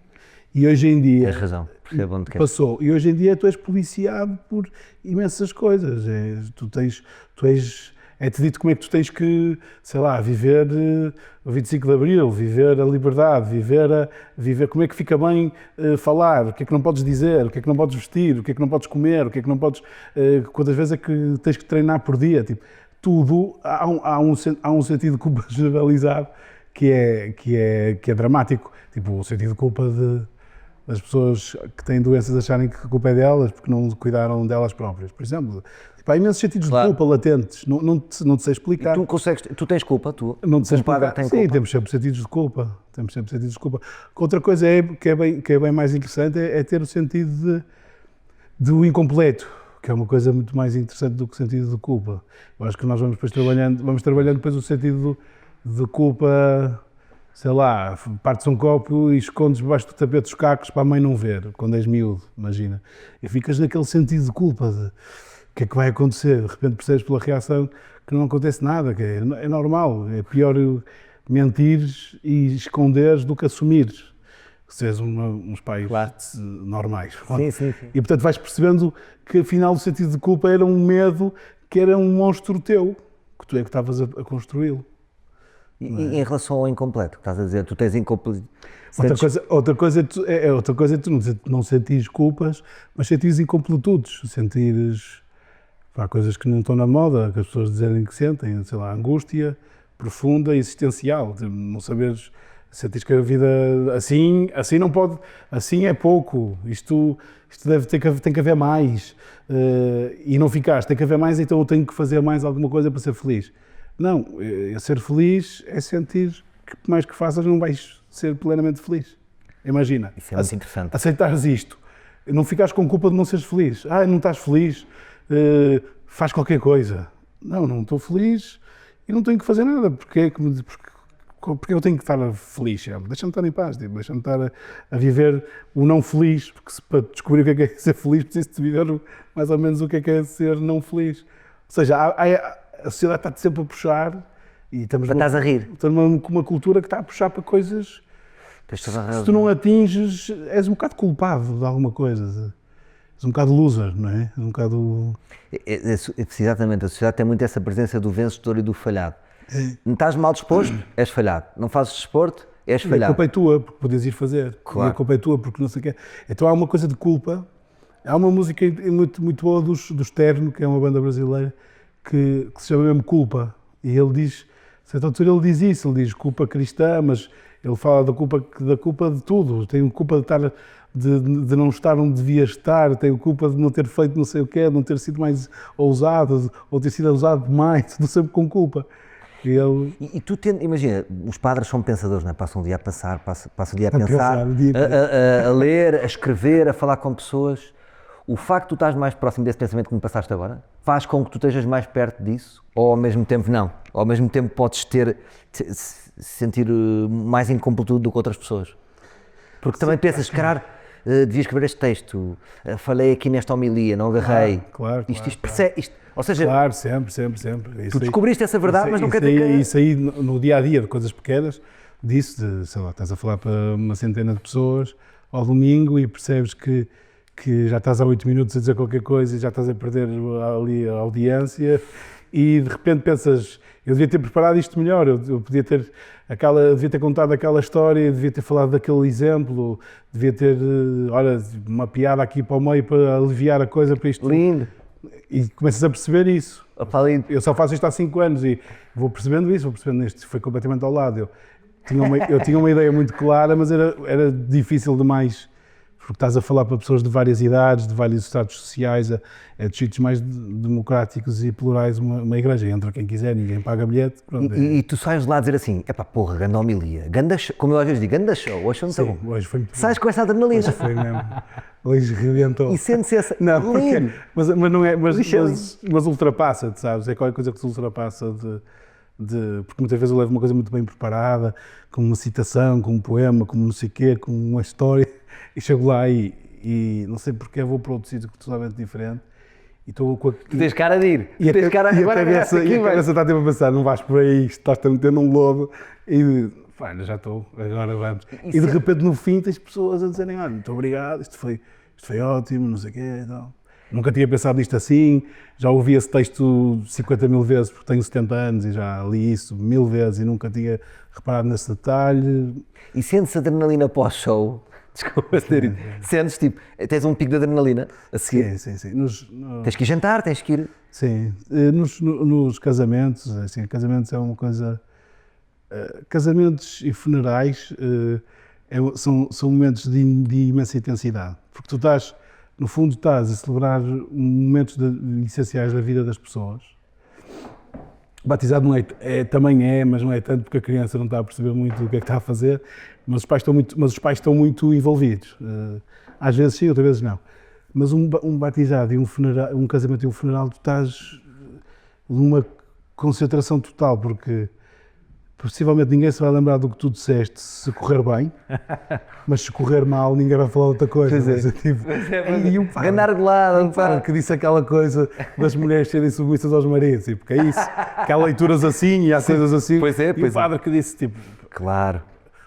E hoje em dia... Tens razão, percebo onde queres. Passou. E hoje em dia tu és policiado por imensas coisas. Tu és É-te dito como é que tu tens que, sei lá, viver o 25 de Abril, viver a liberdade, viver como é que fica bem falar, o que é que não podes dizer, o que é que não podes vestir, o que é que não podes comer, o que é que não podes... quantas vezes é que tens que treinar por dia, tipo, tudo, há um sentido de culpa generalizado que é dramático, tipo, o sentido de culpa das pessoas que têm doenças acharem que a culpa é delas porque não cuidaram delas próprias, por exemplo. Tipo, há imensos sentidos de culpa latentes, não te sei explicar. Tu tens culpa, tu? Não te sei Um padre explicar. tem Sim, culpa? temos sempre sentidos de culpa. Outra coisa que é bem mais interessante é ter o sentido do incompleto, que é uma coisa muito mais interessante do que o sentido de culpa. Eu acho que nós vamos trabalhando depois o sentido de culpa, sei lá, partes um copo e escondes debaixo do tapete os cacos para a mãe não ver, quando és miúdo, imagina. E ficas naquele sentido de culpa, de o que é que vai acontecer? De repente percebes pela reação que não acontece nada, que é normal, é pior mentires e esconderes do que assumires. Se és uns pais normais. Sim. E portanto vais percebendo que afinal o sentido de culpa era um medo, que era um monstro teu, que tu é que estavas a construí-lo. E em relação ao incompleto, que estás a dizer, tu tens incompleto. Outra coisa é tu não sentires culpas, mas sentires incompletudes, sentires coisas que não estão na moda, que as pessoas dizerem que sentem, sei lá, angústia profunda e existencial, de não saberes, sentires que a vida assim não pode, assim é pouco, isto tem que haver mais, e não ficaste, tem que haver mais, então eu tenho que fazer mais alguma coisa para ser feliz. Não, ser feliz é sentir que por mais que faças não vais ser plenamente feliz. Imagina. Isso é muito interessante. Aceitares isto, não ficares com culpa de não seres feliz. Não estás feliz, faz qualquer coisa. Não estou feliz e não tenho que fazer nada. Porque eu tenho que estar feliz? Deixa-me estar em paz, deixa-me estar a viver o não feliz, porque para descobrir o que é ser feliz preciso de viver mais ou menos o que é ser não feliz. Ou seja, a sociedade está-te sempre a puxar e estás a rir. Estamos com uma cultura que está a puxar para coisas que se tu não atinges és um bocado culpado de alguma coisa. És um bocado loser, não é? Um bocado... Exatamente, a sociedade tem muito essa presença do vencedor e do falhado. Não estás mal disposto, és falhado. Não fazes desporto, és falhado. A culpa é tua, porque podes ir fazer. Claro. E a culpa é tua, porque não sei o quê. Então há uma coisa de culpa. Há uma música muito, muito boa dos Terno, que é uma banda brasileira, que se chama mesmo Culpa. E ele diz, a certa altura ele diz isso, ele diz culpa cristã, mas ele fala da culpa de tudo. Tenho culpa de não estar onde devia estar, tenho culpa de não ter feito não sei o quê, de não ter sido mais ousado, ou ter sido ousado demais, estou sempre com culpa. E tu imagina, os padres são pensadores, não é? Passam o dia a pensar, passam o dia a pensar, a ler, a escrever, a falar com pessoas. O facto de tu estás mais próximo desse pensamento que me passaste agora, faz com que tu estejas mais perto disso, ou ao mesmo tempo não? Ou ao mesmo tempo podes sentir mais incompletude do que outras pessoas? Porque também pensas, calhar, devia escrever este texto, falei aqui nesta homilia, não agarrei. Claro. Ou seja, claro, sempre. Tu descobriste essa verdade, mas não quer dizer que... Isso aí, no dia-a-dia de coisas pequenas, sei lá, estás a falar para uma centena de pessoas ao domingo e percebes que já estás há 8 minutos a dizer qualquer coisa e já estás a perder ali a audiência e de repente pensas, eu devia ter preparado isto melhor, eu devia ter contado aquela história, devia ter falado daquele exemplo, devia ter, uma piada aqui para o meio para aliviar a coisa para isto. Lindo. E começas a perceber isso. Opa, lindo. Eu só faço isto há 5 anos e vou percebendo isto, foi completamente ao lado. Eu tinha uma ideia muito clara, mas era difícil demais. Porque estás a falar para pessoas de várias idades, de vários estados sociais, de sítios mais democráticos e plurais, uma igreja. Entra quem quiser, ninguém paga bilhete. Pronto, e tu sais de lá a dizer assim, porra, grande homilia, como eu às vezes digo, grande show, hoje não está bom. Hoje foi muito sais com essa adrenalina. Hoje foi mesmo. Hoje rebentou. E sente-se essa... Não, porque, mas não é, mas ultrapassa-te, sabes? É qualquer coisa que se ultrapassa porque muitas vezes eu levo uma coisa muito bem preparada, com uma citação, com um poema, com não sei o quê, com uma história, e chego lá e não sei porque vou para outro sítio totalmente diferente e estou com Tu tens cara de ir. E a cabeça está tipo a pensar, não vais por aí, estás-te a meter num lodo e já estou, agora vamos. E de repente no fim tens pessoas a dizerem, olha, muito obrigado, isto foi ótimo, não sei o quê e tal. nunca tinha pensado nisto assim, já ouvi esse texto 50 mil vezes porque tenho 70 anos e já li isso 1000 vezes e nunca tinha reparado nesse detalhe. E sentes adrenalina pós-show? Desculpa ter ido. Sentes tipo, tens um pico de adrenalina a seguir? Sim. Tens que ir jantar, tens que ir. Sim, nos casamentos, assim, casamentos é uma coisa. Casamentos e funerais são momentos de imensa intensidade, porque tu estás, no fundo, estás a celebrar momentos essenciais da vida das pessoas. Batizado não também é, mas não é tanto porque a criança não está a perceber muito o que é que está a fazer, mas os pais estão muito envolvidos. Às vezes sim, outras vezes não. Mas um batizado e um casamento e um funeral, tu estás numa concentração total, porque possivelmente ninguém se vai lembrar do que tu disseste se correr bem, mas se correr mal ninguém vai falar outra coisa. Pois é. Tipo, e o padre, Ganar de lado, que disse aquela coisa das mulheres serem submissas aos maridos, e porque é isso, que há leituras assim e há coisas assim. Pois é, e o padre que disse, tipo, Claro.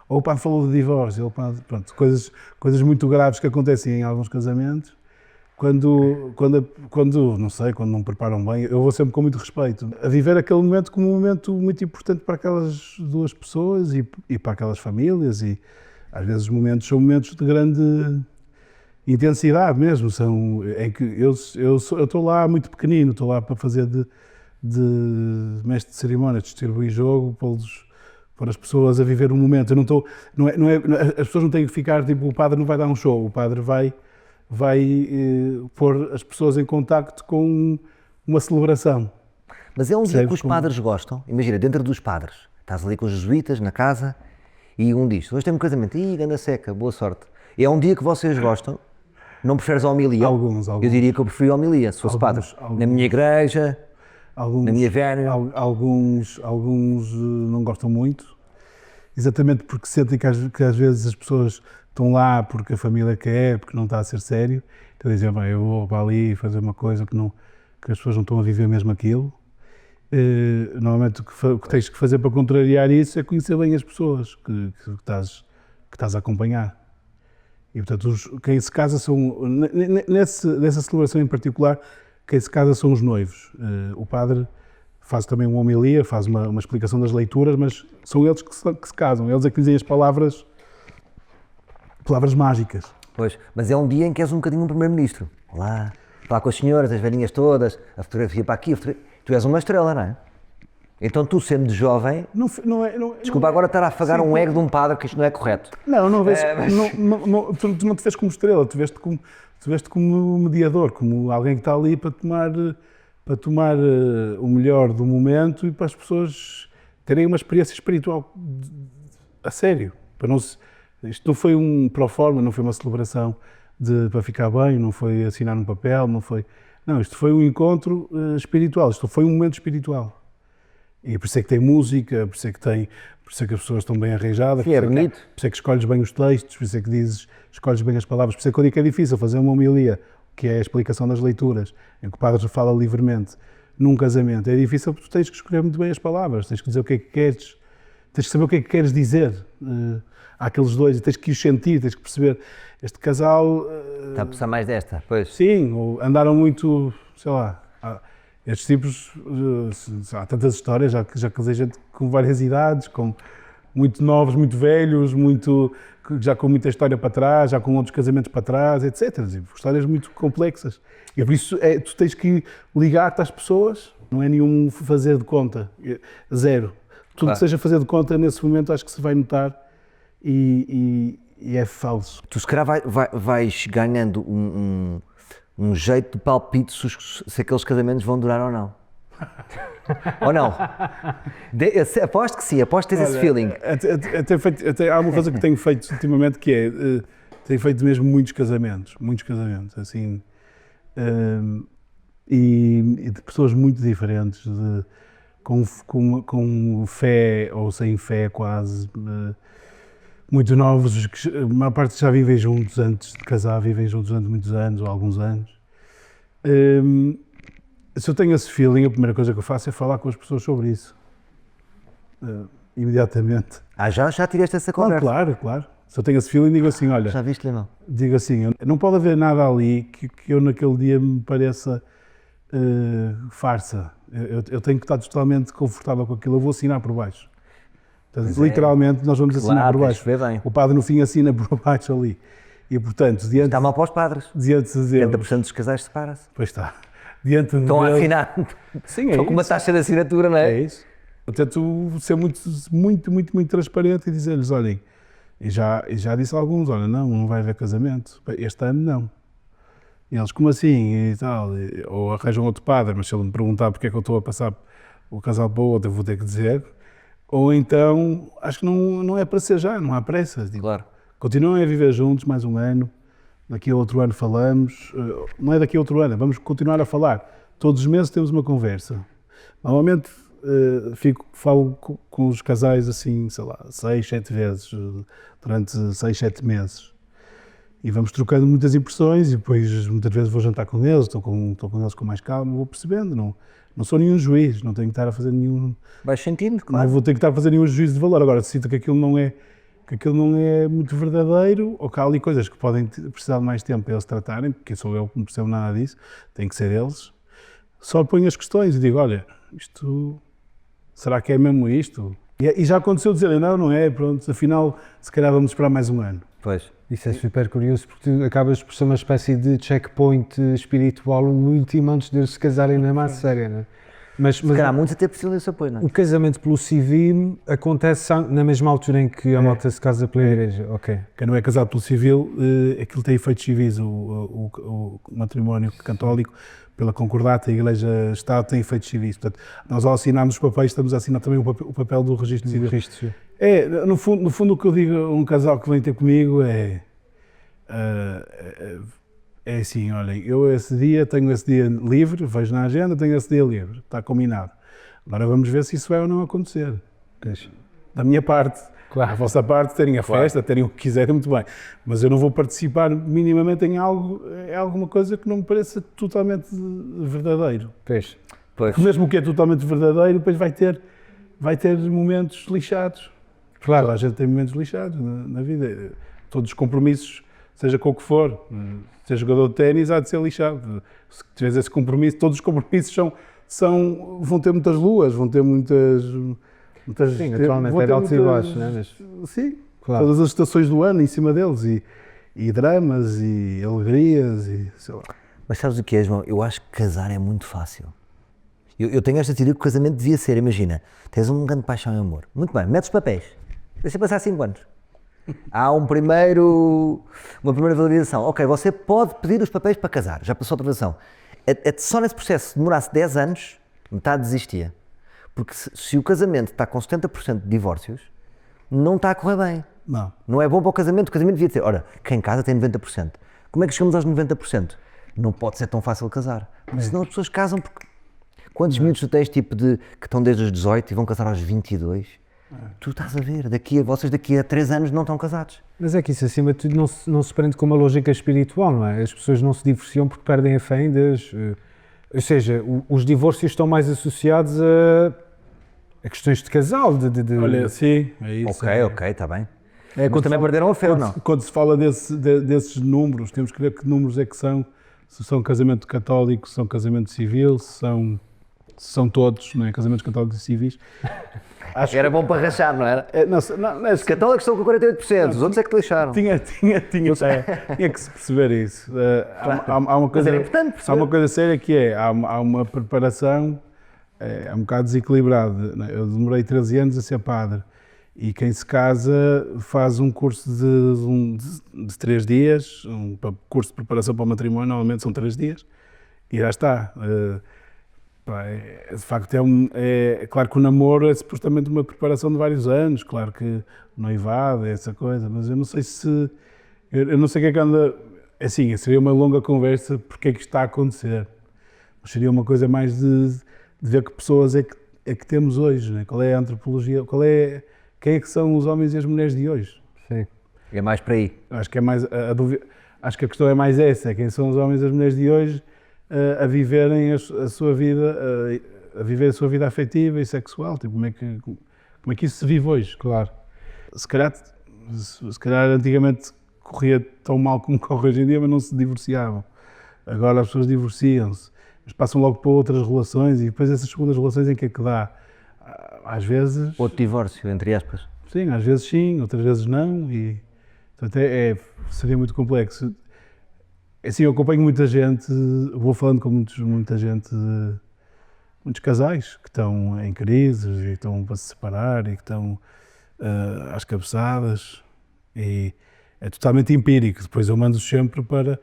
ou o padre falou de divórcio, ou o padre, pronto, coisas muito graves que acontecem em alguns casamentos. Quando não preparam bem, eu vou sempre com muito respeito. A viver aquele momento como um momento muito importante para aquelas duas pessoas e para aquelas famílias, e às vezes os momentos são momentos de grande intensidade mesmo, são em que eu estou lá muito pequenino, estou lá para fazer de mestre de cerimónias, distribuir jogo, pôr as pessoas a viver um momento. Eu não é, as pessoas não têm que ficar tipo, o padre não vai dar um show, o padre vai pôr as pessoas em contacto com uma celebração. Mas é um dia que os como- padres gostam. Imagina, dentro dos padres, estás ali com os jesuítas na casa e um diz: hoje tem um casamento, ganda seca, boa sorte. É um dia que vocês gostam. Não preferes a homilia? Alguns. Eu diria que eu preferi a homilia, se fosse padre. Na minha igreja, na minha vénia. Alguns não gostam muito, exatamente porque sentem que às vezes as pessoas estão lá porque a família quer, porque não está a ser sério. Então dizem, bem, eu vou para ali fazer uma coisa que as pessoas não estão a viver mesmo aquilo. Normalmente o que tens que fazer para contrariar isso é conhecer bem as pessoas que estás a acompanhar. E portanto, quem se casa nessa celebração em particular, quem se casa são os noivos. O padre faz também uma homilia, faz uma explicação das leituras, mas são eles que se casam, eles é que dizem as palavras mágicas. Pois, mas é um dia em que és um bocadinho um primeiro-ministro. Olá, falar com as senhoras, as velhinhas todas, a fotografia para aqui, tu és uma estrela, não é? Então tu, sendo jovem, desculpa agora estar a afagar um ego de um padre, que isto não é correto. Não vês, tu não te vês como estrela, tu vês-te como mediador, como alguém que está ali para tomar o melhor do momento e para as pessoas terem uma experiência espiritual a sério. Isto não foi um proforma, não foi uma celebração para ficar bem, não foi assinar um papel, não, isto foi um encontro espiritual, isto foi um momento espiritual. E por isso é que tem música, por isso é que as pessoas estão bem arranjadas, Sim, é bonito. por isso é que escolhes bem os textos, por isso é que escolhes bem as palavras, por isso é que eu digo que é difícil fazer uma homilia, que é a explicação das leituras, em que o padre fala livremente num casamento. É difícil porque tu tens que escolher muito bem as palavras, tens que dizer o que é que queres, tens que saber o que é que queres dizer àqueles dois, e tens que os sentir, tens que perceber, este casal... Está a precisar mais desta, pois. Sim, ou andaram muito, sei lá, estes tipos, há tantas histórias, já casei gente com várias idades, com muito novos, muito velhos, já com muita história para trás, já com outros casamentos para trás, etc. Histórias muito complexas. E por isso tu tens que ligar-te às pessoas, não é nenhum fazer de conta, zero. Tudo que seja fazer de conta, nesse momento acho que se vai notar e é falso. Tu se calhar vais ganhando um jeito de palpite se aqueles casamentos vão durar ou não. Ou não? Aposto que sim, aposto que tens esse feeling. Até há uma coisa que tenho feito ultimamente que é, tenho feito mesmo muitos casamentos, assim, e de pessoas muito diferentes, com fé ou sem fé quase, muito novos, que a maior parte já vivem juntos antes de casar, vivem juntos durante muitos anos ou alguns anos. Se eu tenho esse feeling, a primeira coisa que eu faço é falar com as pessoas sobre isso. Imediatamente. Já tiveste essa conversa? Claro. Se eu tenho esse feeling, digo assim, olha, Já viste, Limão? digo assim, não pode haver nada ali que eu naquele dia me pareça farsa. Eu tenho que estar totalmente confortável com aquilo, eu vou assinar por baixo. Portanto, literalmente, nós vamos assinar por baixo. Bem. O padre no fim assina por baixo ali. E portanto, diante, Está mal para os padres. diante de Deus, 70% dos casais separam-se. pois está, diante de Estão a Deus, afinar. sim, é Estão com uma isso. taxa de assinatura, não é? É isso. Portanto, ser muito transparente e dizer-lhes, olhem, e já disse a alguns, olha, não vai haver casamento, este ano não. E eles, como assim? E tal, ou arranjam outro padre, mas se ele me perguntar porque é que eu estou a passar o casal para o outro, eu vou ter que dizer. Ou então, acho que não é para ser já, não há pressa. Digo, Claro. continuem a viver juntos mais um ano, daqui a outro ano falamos, não é daqui a outro ano, vamos continuar a falar. Todos os meses temos uma conversa. Normalmente falo com os casais assim, sei lá, 6, 7 vezes, durante 6, 7 meses. E vamos trocando muitas impressões e depois muitas vezes vou jantar com eles, estou com eles com mais calma, vou percebendo, não sou nenhum juiz, não tenho que estar a fazer nenhum... Vais sentindo, Não claro. vou ter que estar a fazer nenhum juízo de valor. Agora, se sinto que aquilo não é muito verdadeiro, ou que há ali coisas que podem precisar de mais tempo para eles tratarem, porque sou eu que não percebo nada disso, tem que ser eles, só ponho as questões e digo, olha, isto, será que é mesmo isto? E já aconteceu dizerem, não é, pronto, afinal, se calhar vamos esperar mais um ano. Pois. Isso é super curioso porque tu acabas por ser uma espécie de checkpoint espiritual, o último antes de eles se casarem na mais séria, não é? Mas Se calhar muitos até precisam desse apoio, não é? o casamento pelo civil acontece na mesma altura em que a malta se casa pela igreja, ok. Quem não é casado pelo civil, aquilo tem efeitos civis, o matrimónio católico, pela concordata, a Igreja-Estado tem efeitos civis. Portanto, nós ao assinarmos os papéis estamos a assinar também o papel do registro civil. Registro. No fundo o que eu digo a um casal que vem ter comigo é assim, olhem, eu tenho esse dia livre, vejo na agenda, tenho esse dia livre, está combinado. Agora vamos ver se isso vai ou não acontecer. Da minha parte. Claro. A vossa parte, terem a festa, terem o que quiserem, muito bem. Mas eu não vou participar minimamente em alguma coisa que não me pareça totalmente verdadeiro. Pois. Pois. Porque mesmo o que é totalmente verdadeiro, depois vai ter momentos lixados. Claro. Toda a gente tem momentos lixados na vida. Todos os compromissos, seja com o que for, ser jogador de ténis, há de ser lixado. Se tiveres esse compromisso, todos os compromissos vão ter muitas luas, vão ter muitas Sim, naturalmente, é de altos e baixos, não é? Mas, sim, claro. todas as estações do ano em cima deles, e dramas, e alegrias, e sei lá. Mas sabes o que é, João? Eu acho que casar é muito fácil. Eu tenho esta teoria que o casamento devia ser, imagina, tens um grande paixão e amor. Muito bem, metes os papéis, deixa passar 5 anos. Há uma primeira validação. Ok, você pode pedir os papéis para casar, já passou a aprovação. Só nesse processo, se demorasse 10 anos, metade desistia. Porque se o casamento está com 70% de divórcios, não está a correr bem. Não é bom para o casamento devia ter. Ora, quem casa tem 90%. Como é que chegamos aos 90%? Não pode ser tão fácil casar. Porque senão as pessoas casam porque... Quantos miúdos tu tens, tipo, que estão desde os 18 e vão casar aos 22? Tu estás a ver, vocês daqui a 3 anos não estão casados. Mas é que isso, acima de tudo, não se prende com uma lógica espiritual, não é? As pessoas não se divorciam porque perdem a fé em Deus. Ou seja, os divórcios estão mais associados a questões de casal, Olha, sim, é isso. Ok, está bem. Mas também perderam a fé, ou não? Quando se fala desses números, temos que ver que números é que são. Se são casamento católico, se são casamento civil, se são todos, não é? Casamentos católicos e civis. Era bom para rachar, não era? Os católicos estão com 48%, os outros é que te lixaram. Tinha que se perceber isso. Há uma coisa, era importante perceber. há uma coisa séria que há uma preparação, é um bocado desequilibrado. Eu demorei 13 anos a ser padre e quem se casa faz um curso de 3 dias, um curso de preparação para o matrimónio, normalmente são 3 dias, e já está. De facto, é claro que o namoro é supostamente uma preparação de vários anos, claro que o noivado é essa coisa, mas eu não sei o que é que anda, assim, seria uma longa conversa porque é que isto está a acontecer, mas seria uma coisa mais de ver que pessoas é que temos hoje, né? Qual é a antropologia, quem é que são os homens e as mulheres de hoje? Sim. É mais para aí. Acho que é mais, acho que a questão é mais essa, quem são os homens e as mulheres de hoje a viverem a sua vida, a viver a sua vida afetiva e sexual, tipo, como é que isso se vive hoje? Claro. Se calhar Se calhar antigamente corria tão mal como corre hoje em dia, mas não se divorciavam. Agora as pessoas divorciam-se, mas passam logo para outras relações e depois essas segundas relações em que é que dá? Às vezes... Outro divórcio, entre aspas. Sim, às vezes sim, outras vezes não e portanto seria muito complexo. Assim, eu acompanho muita gente, vou falando com muita gente, muitos casais que estão em crises e que estão para se separar e que estão às cabeçadas e é totalmente empírico. Depois eu mando-os sempre para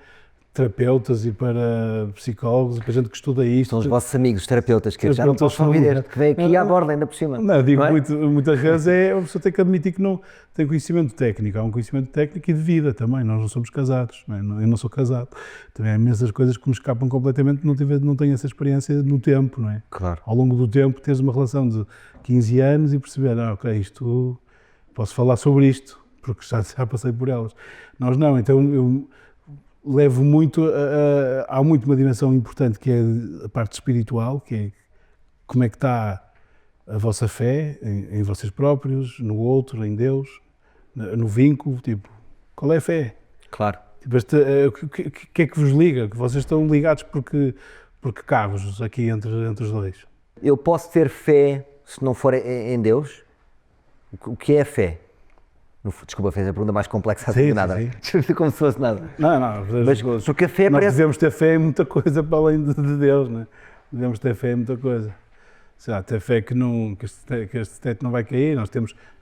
terapeutas e para psicólogos e para gente que estuda isto. São os vossos amigos, os terapeutas, que já não posso ouvir este, que vem aqui à borda ainda por cima. Não, digo não é? muitas vezes a pessoa tem que admitir que não tem conhecimento técnico. Há um conhecimento técnico e de vida também. Nós não somos casados, não é? Eu não sou casado. Também há imensas coisas que me escapam completamente, não tenho essa experiência no tempo, não é? Claro. Ao longo do tempo, teres uma relação de 15 anos e perceber, ok, isto, posso falar sobre isto, porque já passei por elas. Nós não, então eu levo muito, há muito uma dimensão importante que é a parte espiritual, que é como é que está a vossa fé em vocês próprios, no outro, em Deus, no vínculo, tipo, qual é a fé? Claro. Tipo, o que é que vos liga? Que vocês estão ligados porque cabos aqui entre os dois. Eu posso ter fé se não for em Deus? O que é a fé? Desculpa, fez a pergunta mais complexa Sim, de nada. Como se fosse nada. Não, Mas porque a fé nós parece... devemos ter fé em muita coisa para além de Deus, não é? Devemos ter fé em muita coisa. Sei lá, ter fé que este teto não vai cair, nós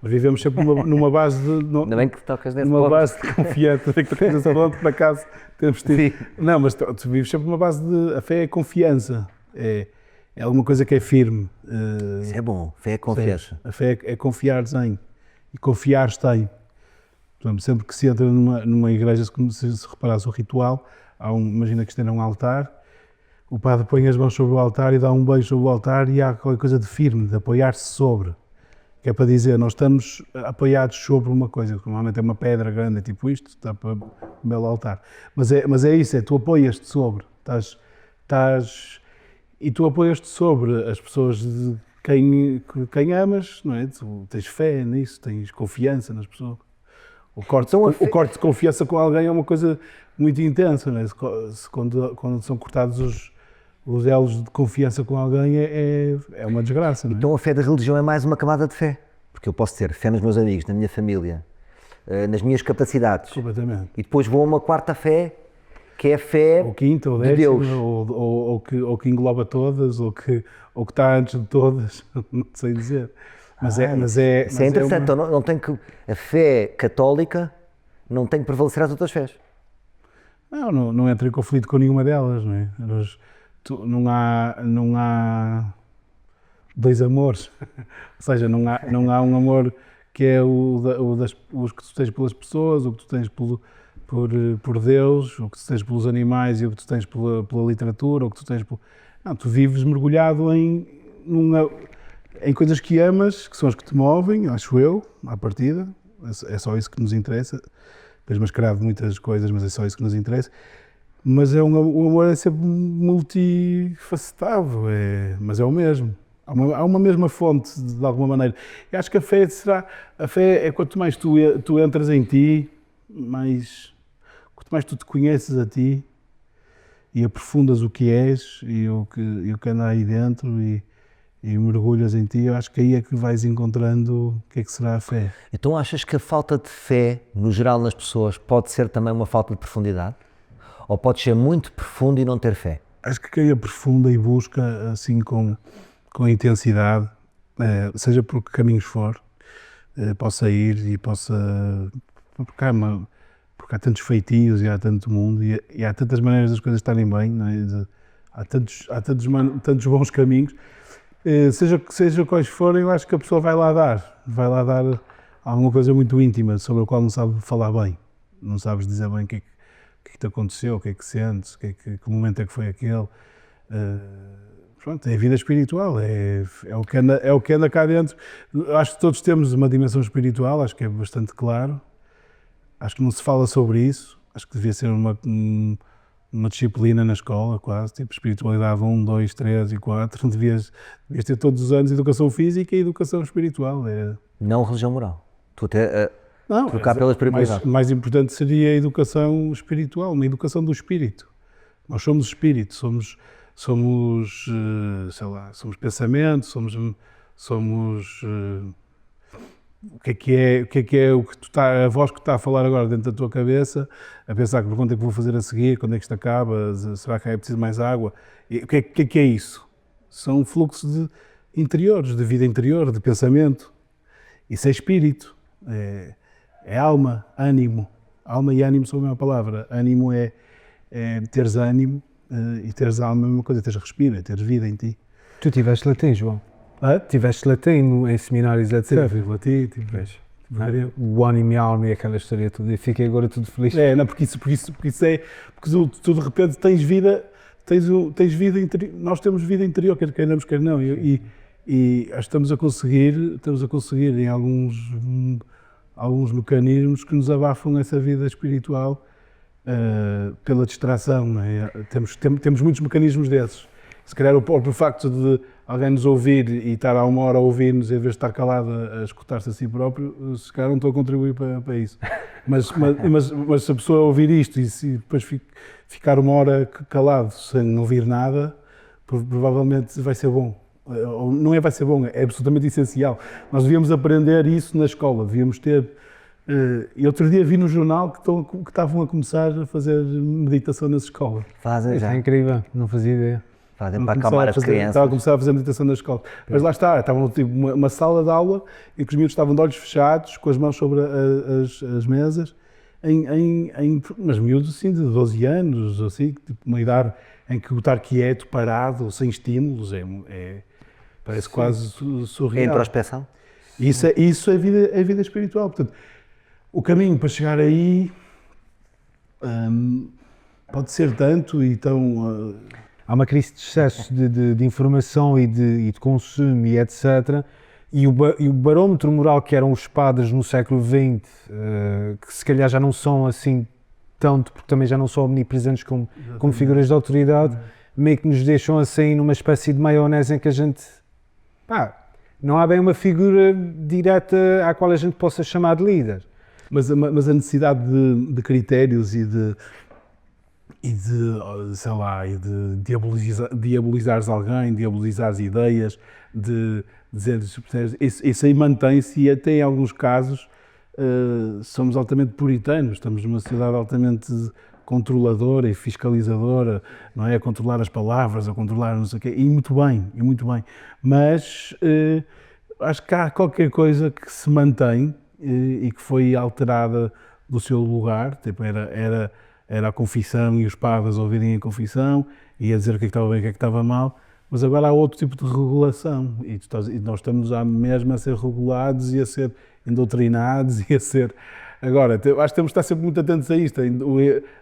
vivemos sempre numa base de... Ainda bem que tocas nesse numa ponto. base de confiança, tem que tocas nesse ponto, por acaso temos tido... Sim. Não, mas tu vives sempre numa base de... A fé é confiança, é alguma coisa que é firme. Isso é bom, fé é confiança. A fé é confiares em, e confiares em. Por exemplo, sempre que se entra numa igreja, se reparares o ritual, imagina que isto era um altar, o padre põe as mãos sobre o altar e dá um beijo sobre o altar e há qualquer coisa de firme, de apoiar-se sobre, que é para dizer, nós estamos apoiados sobre uma coisa, que normalmente é uma pedra grande, tipo isto, está para um belo altar. Mas é isso, tu apoias-te sobre, e tu apoias-te sobre as pessoas de quem amas, não é? Tu tens fé nisso, tens confiança nas pessoas. O corte de confiança com alguém é uma coisa muito intensa, não é? Quando são cortados os elos de confiança com alguém é uma desgraça, não é? Então a fé da religião é mais uma camada de fé. Porque eu posso ter fé nos meus amigos, na minha família, nas minhas capacidades. Completamente. E depois vou a uma quarta fé, que é a fé ou quinta, ou de Deus. décima, ou que engloba todas, ou que está antes de todas, não sei dizer. Mas isso é interessante. Então não tem que... A fé católica não tem que prevalecer às outras fés. Não entra em conflito com nenhuma delas, não é? Não há dois amores. Ou seja, não há um amor que é os que tu tens pelas pessoas, o que tu tens por Deus, o que tu tens pelos animais e o que tu tens pela literatura, o que tu tens Não, tu vives mergulhado em coisas que amas, que são as que te movem, acho eu, à partida. É só isso que nos interessa. Depois mascarado de muitas coisas, mas é só isso que nos interessa. Mas o amor é sempre multifacetado, mas é o mesmo. Há uma mesma fonte, de alguma maneira. Eu acho que a fé é quanto mais tu entras em ti, quanto mais tu te conheces a ti e aprofundas o que és e o que anda aí dentro e mergulhas em ti, eu acho que aí é que vais encontrando o que é que será a fé. Então achas que a falta de fé, no geral nas pessoas, pode ser também uma falta de profundidade? Ou pode ser muito profundo e não ter fé? Acho que quem aprofunda e busca assim com intensidade, seja por que caminhos for, possa ir e possa... Porque há tantos feitios e há tanto mundo e há tantas maneiras das coisas estarem bem, não é? Há tantos bons caminhos. Seja quais forem, eu acho que a pessoa vai lá dar alguma coisa muito íntima sobre a qual não sabe falar bem, não sabes dizer bem o que te aconteceu, o que é que sentes, que momento é que foi aquele. Pronto, é a vida espiritual, é o que anda cá dentro. Acho que todos temos uma dimensão espiritual, acho que é bastante claro. Acho que não se fala sobre isso, acho que devia ser uma disciplina na escola, quase, tipo espiritualidade 1, 2, 3 e 4, devias ter todos os anos educação física e educação espiritual. Não religião moral. Tu até Não, trocar pela espiritualidade. mais importante seria a educação espiritual, uma educação do espírito. Nós somos espírito, somos sei lá, somos pensamento, somos o que é o que tu a voz que está a falar agora dentro da tua cabeça, a pensar que quando é que vou fazer a seguir, quando é que isto acaba, será que é preciso mais água? E o que é isso? São fluxos interiores, de vida interior, de pensamento. Isso é espírito, é alma, ânimo. Alma e ânimo são a mesma palavra. Ânimo é teres ânimo e teres alma é a mesma coisa, teres respiro, é teres vida em ti. Tu tiveste latim, João? Tiveste latim em seminários, etc. Tive latim, o ânimo e a alma e aquela história toda. E fiquei agora tudo feliz. Não, porque tu de repente tens vida interior. Nós temos vida interior, quer queiramos, quer não. E estamos a conseguir em alguns mecanismos que nos abafam essa vida espiritual pela distração. Não é? Temos muitos mecanismos desses. Se calhar o próprio facto de alguém nos ouvir e estar há uma hora a ouvir-nos em vez de estar calado a escutar-se a si próprio, se calhar não estou a contribuir para isso. Mas se a pessoa ouvir isto e depois ficar uma hora calado sem ouvir nada, provavelmente vai ser bom. Não vai ser bom, é absolutamente essencial. Nós devíamos aprender isso na escola, devíamos ter... E outro dia vi no jornal que estavam a começar a fazer meditação nas escolas. Fazem já. É incrível, não fazia ideia. Fazem para acalmar as crianças. Estava a começar a fazer meditação na escola. Mas lá está, estavam tipo uma sala de aula em que os miúdos estavam de olhos fechados, com as mãos sobre as mesas, mas miúdos assim de 12 anos, assim, tipo uma idade em que o estar quieto, parado, sem estímulos, parece quase surreal. É introspeção? Isso é vida espiritual. Portanto, o caminho para chegar aí pode ser tanto e tão... Há uma crise de excesso de informação e de consumo e etc. E o barómetro moral que eram os padres no século XX, que se calhar já não são assim tanto, porque também já não são omnipresentes como figuras de autoridade, meio que nos deixam assim numa espécie de maionese em que a gente... não há bem uma figura direta à qual a gente possa chamar de líder. Mas a necessidade de critérios e de sei lá, e de diabolizares alguém, diabolizares ideias, de dizer isso aí mantém-se e até em alguns casos somos altamente puritanos, estamos numa sociedade altamente controladora e fiscalizadora, não é? A controlar as palavras, a controlar não sei o quê, e muito bem, mas acho que há qualquer coisa que se mantém e que foi alterada do seu lugar, tipo era a confissão e os padres ouvirem a confissão e a dizer o que é que estava bem e o que é que estava mal, mas agora há outro tipo de regulação e nós estamos mesmo a ser regulados e a ser doutrinados e a ser... Agora, acho que temos de estar sempre muito atentos a isto.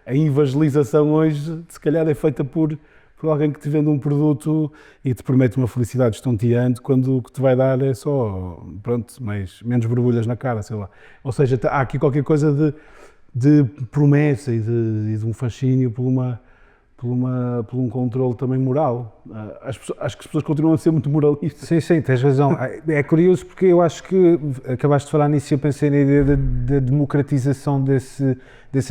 A evangelização hoje, se calhar, é feita por alguém que te vende um produto e te promete uma felicidade estonteante, quando o que te vai dar é só, pronto, menos borbulhas na cara, sei lá. Ou seja, há aqui qualquer coisa de promessa e de um fascínio por um controle também moral. Acho que as pessoas continuam a ser muito moralistas. Sim, tens razão. É curioso porque eu acho que acabaste de falar nisso e eu pensei na ideia da democratização desse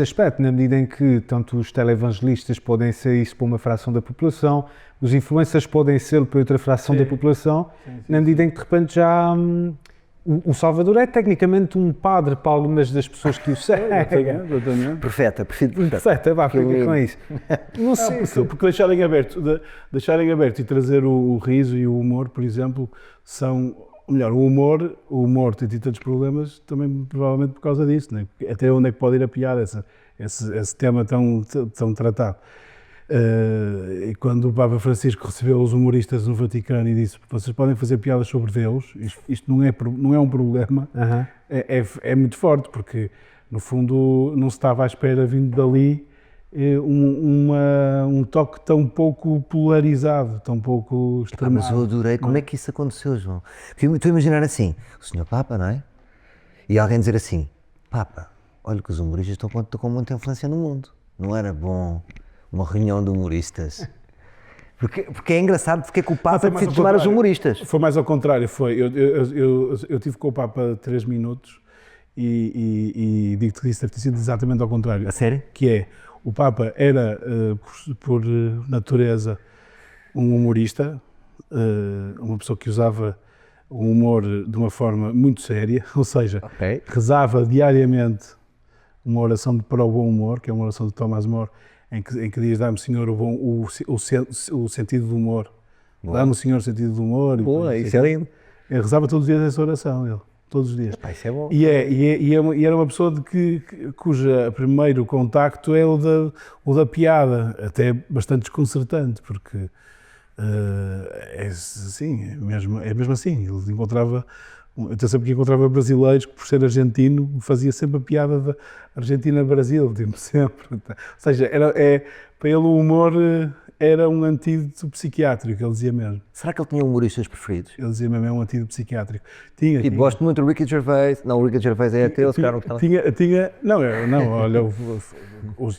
aspecto, na medida em que tanto os televangelistas podem ser isso para uma fração da população, os influencers podem ser para outra fração da população, na medida em que de repente já... O Salvador é tecnicamente um padre para algumas das pessoas que o seguem. Profeta. Fica com isso. Não sei. Porque deixarem aberto e trazer o riso e o humor, por exemplo, são... Ou melhor, o humor tem tido tantos problemas também provavelmente por causa disso, né? Até onde é que pode ir a piada esse tema tão tratado. E quando o Papa Francisco recebeu os humoristas no Vaticano e disse: vocês podem fazer piadas sobre Deus, isto não é um problema, é muito forte, porque no fundo não se estava à espera, vindo dali, um toque tão pouco polarizado, tão pouco extremado. Mas eu adorei como é que isso aconteceu, João. Porque eu estou a imaginar assim, o senhor Papa, não é? E alguém dizer assim: Papa, olha que os humoristas estão com muita influência no mundo, não era bom uma reunião de humoristas? Porque é engraçado, porque é que o Papa decide chamar os humoristas. Foi mais ao contrário, foi. Eu tive com o Papa 3 minutos e digo-te que isso deve ter sido exatamente ao contrário. A sério? Que é, o Papa era, por natureza, um humorista, uma pessoa que usava o humor de uma forma muito séria, ou seja, Ok. rezava diariamente uma oração para o bom humor, que é uma oração de Thomas More, em que diz: dá-me, Senhor, o sentido do humor. Dá-me, Senhor, o sentido do humor. Boa, isso é lindo. Ele rezava todos os dias essa oração, ele. Todos os dias. Pá, isso é bom. E era uma pessoa cuja primeiro contacto é o da piada, até bastante desconcertante, porque é mesmo assim. Ele encontrava, eu sempre que encontrava brasileiros que, por ser argentino, fazia sempre a piada da Argentina-Brasil, tipo, sempre. Ou seja, para ele o humor era um antídoto psiquiátrico, ele dizia mesmo. Será que ele tinha humoristas preferidos? Ele dizia mesmo, é um antídodo psiquiátrico. Tinha. Gosto muito do Ricky Gervais. Não, o Ricky Gervais é ateu, se calhar não está. Não, olha,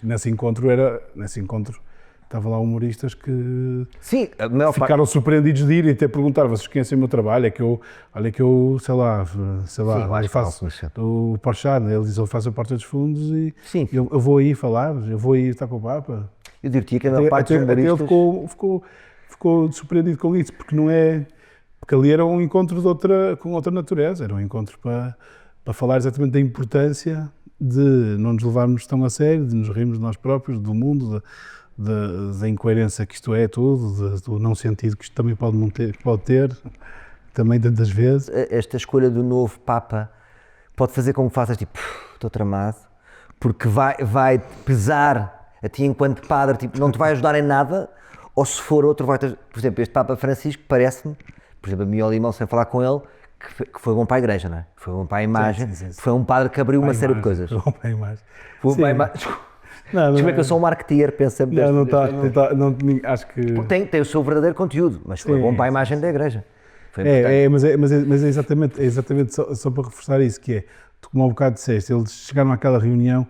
nesse encontro estava lá humoristas que Sim, a maior parte. ficaram surpreendidos de ir e até perguntar: vocês conhecem o meu trabalho? Olha que eu, sei lá, Sim, eu acho eu faço que o Porchat, ele diz: eu faço a Porta dos Fundos e Sim. eu vou aí falar, eu vou aí estar com o Papa. Eu diria que a maior parte dos Até ele humoristas... ficou surpreendido com isso, porque não é... Porque ali era um encontro com outra natureza, era um encontro para falar exatamente da importância de não nos levarmos tão a sério, de nos rirmos de nós próprios, do mundo, da incoerência que isto é tudo, do não sentido que isto também pode ter, também tantas vezes. Esta escolha do novo Papa pode fazer com que faças tipo, estou tramado, porque vai pesar a ti enquanto padre, tipo, não te vai ajudar em nada, ou se for outro vai ter... Por exemplo, este Papa Francisco parece-me, por exemplo, a mim ao limão, sem falar com ele, que foi bom para a igreja, não é? Foi bom para a imagem, Sim. foi um padre que abriu uma série de coisas. Foi bom para a imagem. Foi bom para a Sim. imagem. Não, Como é que eu sou um marketeer, penso sempre acho que... Tem o seu verdadeiro conteúdo, mas foi Sim, bom para a imagem da igreja. Foi importante. Mas é exatamente só para reforçar isso, que é, tu como há um bocado disseste, eles chegaram àquela reunião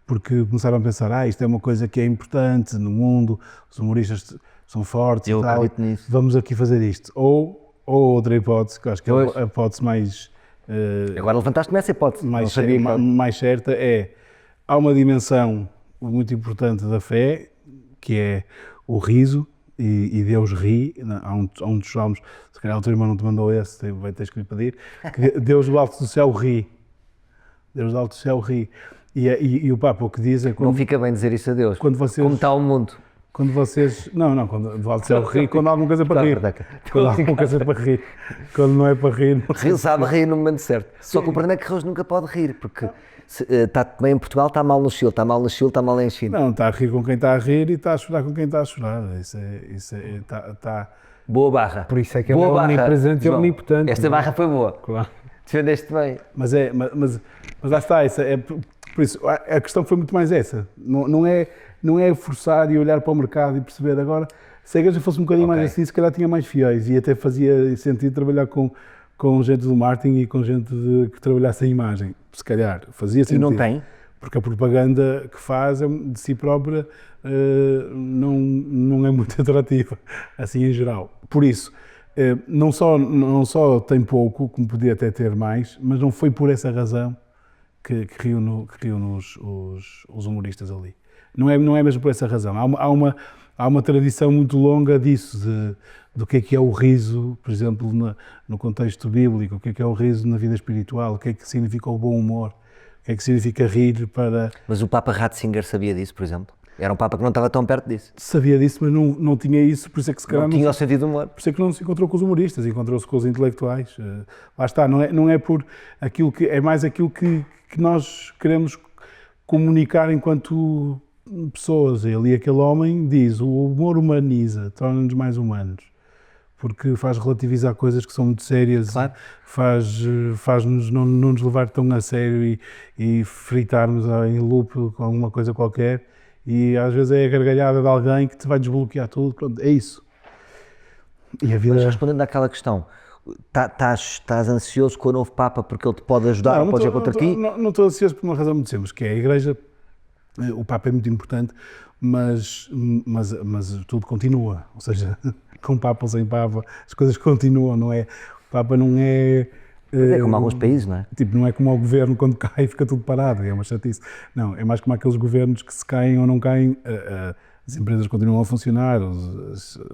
porque começaram a pensar: isto é uma coisa que é importante no mundo, os humoristas são fortes Eu e tal, acredito nisso. vamos aqui fazer isto. Ou outra hipótese, que eu acho que é a hipótese mais... Agora levantaste-me essa hipótese. Não mais, sabia que... mais certa é, há uma dimensão muito importante da fé, que é o riso, e Deus ri. Há um dos salmos, se calhar o teu irmão não te mandou esse, vai ter que lhe pedir, que Deus do alto do céu ri. Deus do alto do céu ri. E o Papa o que diz é... Não fica bem dizer isso a Deus, quando vocês, como está o mundo. Quando vocês... Quando do alto do céu ri, quando há alguma coisa para rir. Quando há alguma coisa para rir. Quando não é para rir... Rio sabe rir no momento certo. Só que o problema é que Rios nunca pode rir, porque está bem em Portugal, está mal no Chile, está mal no Chile, está mal em China. Não, está a rir com quem está a rir e está a chorar com quem está a chorar. Boa barra. Por isso é que é Boa barra, omnipresente e João. omnipotente. Esta não é? barra foi boa. Claro. Defendeste bem. Mas lá está, por isso, a questão foi muito mais essa. Não é forçar e olhar para o mercado e perceber agora. Se a igreja fosse um bocadinho mais assim, se calhar tinha mais fiéis e até fazia sentido trabalhar com gente do marketing e com gente que trabalhasse a imagem. Se calhar fazia sentido. E não tem? Porque a propaganda que faz de si própria não é muito atrativa, assim em geral. Por isso, não só tem pouco, como podia até ter mais, mas não foi por essa razão que riu nos os humoristas ali. Não é mesmo por essa razão. Há uma tradição muito longa disso, do que é o riso, por exemplo, no contexto bíblico, o que é o riso na vida espiritual, o que é que significa o bom humor, o que é que significa rir para... Mas o Papa Ratzinger sabia disso, por exemplo? Era um Papa que não estava tão perto disso. Sabia disso, mas não tinha isso, por isso é que se calhar Não tinha o sentido do humor. Por isso é que não se encontrou com os humoristas, encontrou-se com os intelectuais. Lá está, não é por aquilo que... É mais aquilo que nós queremos comunicar enquanto pessoas. Ele e aquele homem diz: o humor humaniza, torna-nos mais humanos. Porque faz relativizar coisas que são muito sérias, Claro. faz-nos não nos levar tão a sério e fritarmos em loop com alguma coisa qualquer. E às vezes é a gargalhada de alguém que te vai desbloquear tudo. Pronto, é isso. E a vida... Mas respondendo àquela questão, estás ansioso com o novo Papa porque ele te pode ajudar ou pode ir contra ti? Não estou ansioso por uma razão muito simples, que é a Igreja, o Papa é muito importante, mas tudo continua. Ou seja, com Papa ou sem Papa, as coisas continuam, não é? O Papa não é É como alguns países, não é? Tipo, não é como o governo quando cai e fica tudo parado, é uma chatice. Não, é mais como aqueles governos que se caem ou não caem, as empresas continuam a funcionar,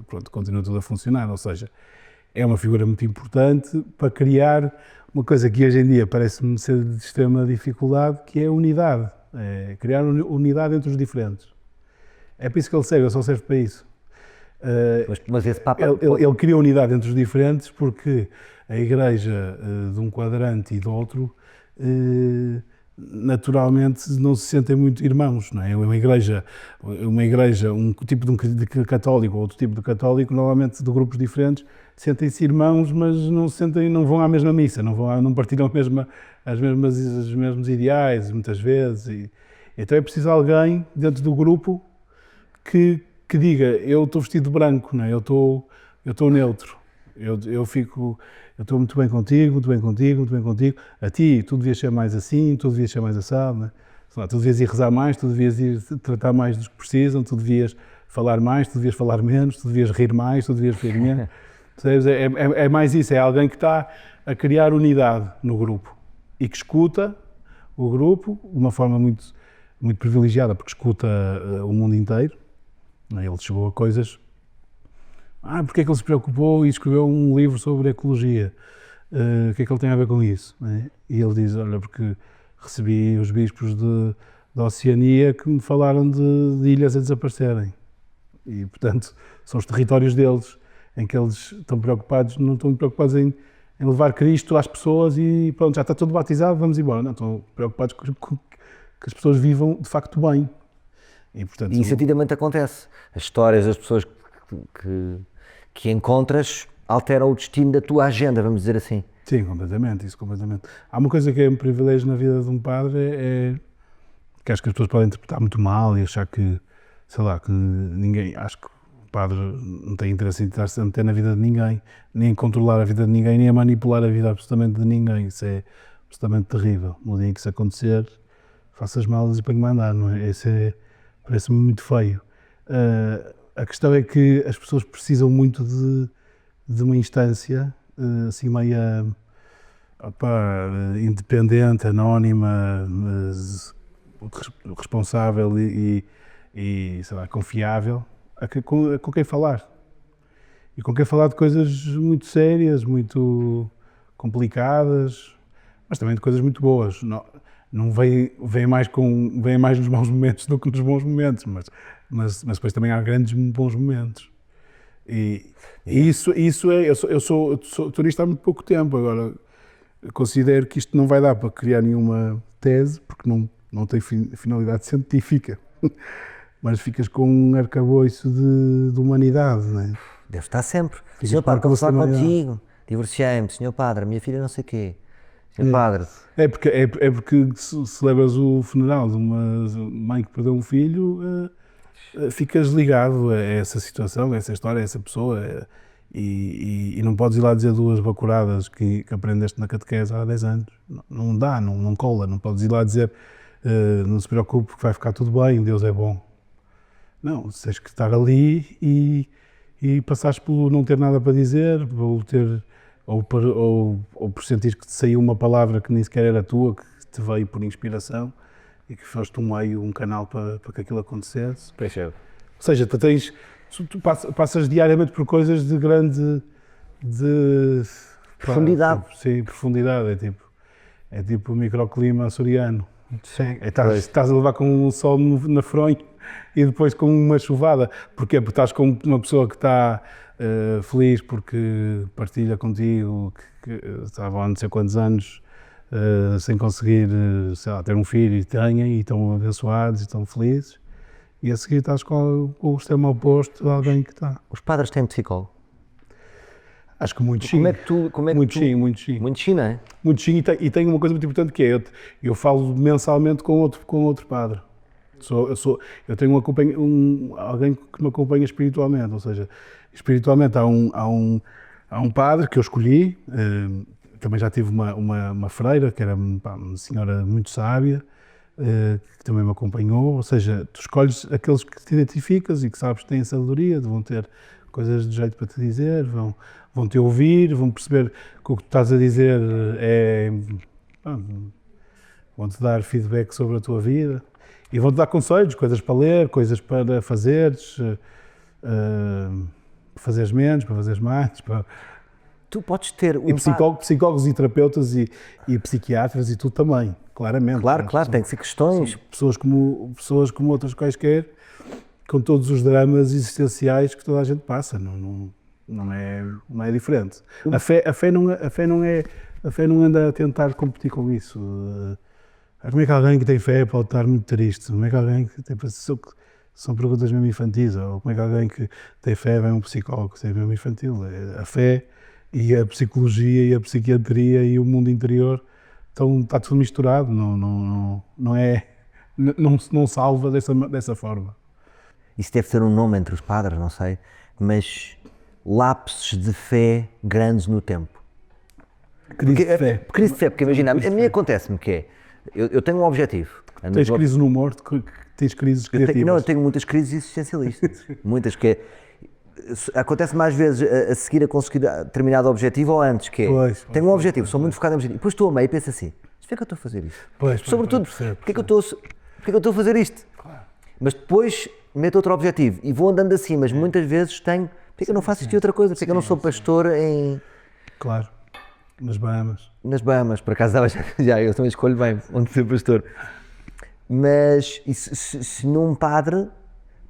pronto, continua tudo a funcionar, ou seja, é uma figura muito importante para criar uma coisa que hoje em dia parece-me ser de extrema dificuldade, que é a unidade, é criar unidade entre os diferentes. É por isso que ele só serve para isso. Mas esse Papa... Ele cria unidade entre os diferentes porque a igreja de um quadrante e do outro naturalmente não se sentem muito irmãos, não é? Uma igreja, um tipo de católico ou outro tipo de católico, normalmente de grupos diferentes, sentem-se irmãos, mas não vão à mesma missa, não partilham os mesmos ideais, muitas vezes. Então é preciso alguém dentro do grupo que diga, eu estou vestido de branco, não é? Eu estou neutro, eu estou muito bem contigo, muito bem contigo, muito bem contigo. A ti, tu devias ser mais assim, tu devias ser mais assado, não é? Tu devias ir rezar mais, tu devias ir tratar mais dos que precisam, tu devias falar mais, tu devias falar menos, tu devias rir mais, tu devias rir menos. É mais isso, é alguém que está a criar unidade no grupo e que escuta o grupo de uma forma muito, muito privilegiada, porque escuta o mundo inteiro. Ele chegou a coisas... porque é que ele se preocupou e escreveu um livro sobre ecologia? O que é que ele tem a ver com isso? E ele diz, olha, porque recebi os bispos da Oceania que me falaram de ilhas a desaparecerem. E, portanto, são os territórios deles, em que eles estão preocupados, não estão preocupados em levar Cristo às pessoas e pronto, já está tudo batizado, vamos embora. Não, estão preocupados que as pessoas vivam de facto bem. E, portanto, isso antigamente acontece. As histórias das pessoas que encontras alteram o destino da tua agenda, vamos dizer assim. Sim, completamente, isso completamente. Há uma coisa que é um privilégio na vida de um padre, que acho que as pessoas podem interpretar muito mal e achar que, sei lá, que acho que o padre não tem interesse em estar-se a meter na vida de ninguém, nem em controlar a vida de ninguém, nem a manipular a vida absolutamente de ninguém. Isso é absolutamente terrível. No dia em que isso acontecer, faça as malas e ponha-me a andar, não é? Parece-me muito feio. A questão é que as pessoas precisam muito de uma instância assim meia independente, anónima, responsável e sei lá, confiável, com quem falar. E com quem falar de coisas muito sérias, muito complicadas, mas também de coisas muito boas. Não vem mais nos maus momentos do que nos bons momentos, mas depois também há grandes bons momentos. E isso é, eu sou turista há muito pouco tempo, agora considero que isto não vai dar para criar nenhuma tese, porque não tem finalidade científica, mas ficas com um arcabouço de humanidade, não é? Deve estar sempre. Ficas Senhor Padre, com posso falar humanidade. contigo? Divorciei-me, Senhor Padre, a minha filha não sei o quê. Senhor Padre... É porque se celebras o funeral de uma mãe que perdeu um filho, ficas ligado a essa situação, a essa história, a essa pessoa, e não podes ir lá dizer duas bacuradas que aprendeste na catequese há 10 anos. Não dá, não cola, não podes ir lá dizer não se preocupe porque vai ficar tudo bem, Deus é bom. Não, tens que estar ali e passares por não ter nada para dizer, ou por sentir que te saiu uma palavra que nem sequer era tua, que te veio por inspiração e que foste um canal para que aquilo acontecesse. Ou seja, tu passas diariamente por coisas de grande profundidade. Sim, profundidade. É tipo o microclima açoriano. Sim. Estás a levar com um sol na fronha e depois com uma chuvada. Porquê? Porque estás com uma pessoa que está feliz porque partilha contigo que estava há não sei quantos anos sem conseguir, sei lá, ter um filho e estão abençoados e estão felizes, e a seguir estás com o extremo oposto de alguém que está. Os padres têm psicólogo? Acho que muito sim. Muito sim, não é? Muito sim, e tem uma coisa muito importante que é, eu falo mensalmente com outro padre. Eu tenho alguém que me acompanha espiritualmente, ou seja, espiritualmente há um padre que eu escolhi, também já tive uma freira, que era uma senhora muito sábia, que também me acompanhou, ou seja, tu escolhes aqueles que te identificas e que sabes que têm sabedoria, vão ter coisas de jeito para te dizer, vão te ouvir, vão perceber que o que tu estás a dizer vão-te dar feedback sobre a tua vida e vão-te dar conselhos, coisas para ler, coisas para fazeres, para fazeres menos, para fazeres mais. Tu podes ter E psicólogos e terapeutas e psiquiatras e tu também, claramente. Claro, tem que ser questões. Pessoas como outras quaisquer, com todos os dramas existenciais que toda a gente passa, não é diferente. A fé não anda a tentar competir com isso. Como é que alguém que tem fé pode estar muito triste? Como é que alguém que tem... São perguntas mesmo infantis. Ou como é que alguém que tem fé vai a um psicólogo? Isso é mesmo infantil. A fé e a psicologia e a psiquiatria e o mundo interior está tudo misturado. Não salva dessa forma. Isso deve ter um nome entre os padres, não sei, mas lapsos de fé grandes no tempo. Crise de fé. Crise de fé, porque imagina, a mim acontece-me que é, eu tenho um objetivo. Tens crise no humor, tens crises criativas. Eu tenho muitas crises existencialistas, muitas que é, acontece mais vezes a seguir a conseguir determinado objetivo ou antes, que é, tenho um objetivo, sou muito focado em objetivo, e depois estou a meio e penso assim, porquê é que eu estou a fazer isto? Sobretudo, porquê é que eu estou a fazer isto? Claro. Mas depois meto outro objetivo e vou andando assim, mas muitas vezes tenho, porquê que eu não faço isto e outra coisa? Porquê que eu não sou pastor em... Claro, nas Bahamas. Nas Bahamas, por acaso já eu também escolho bem onde ser pastor. Mas se num padre,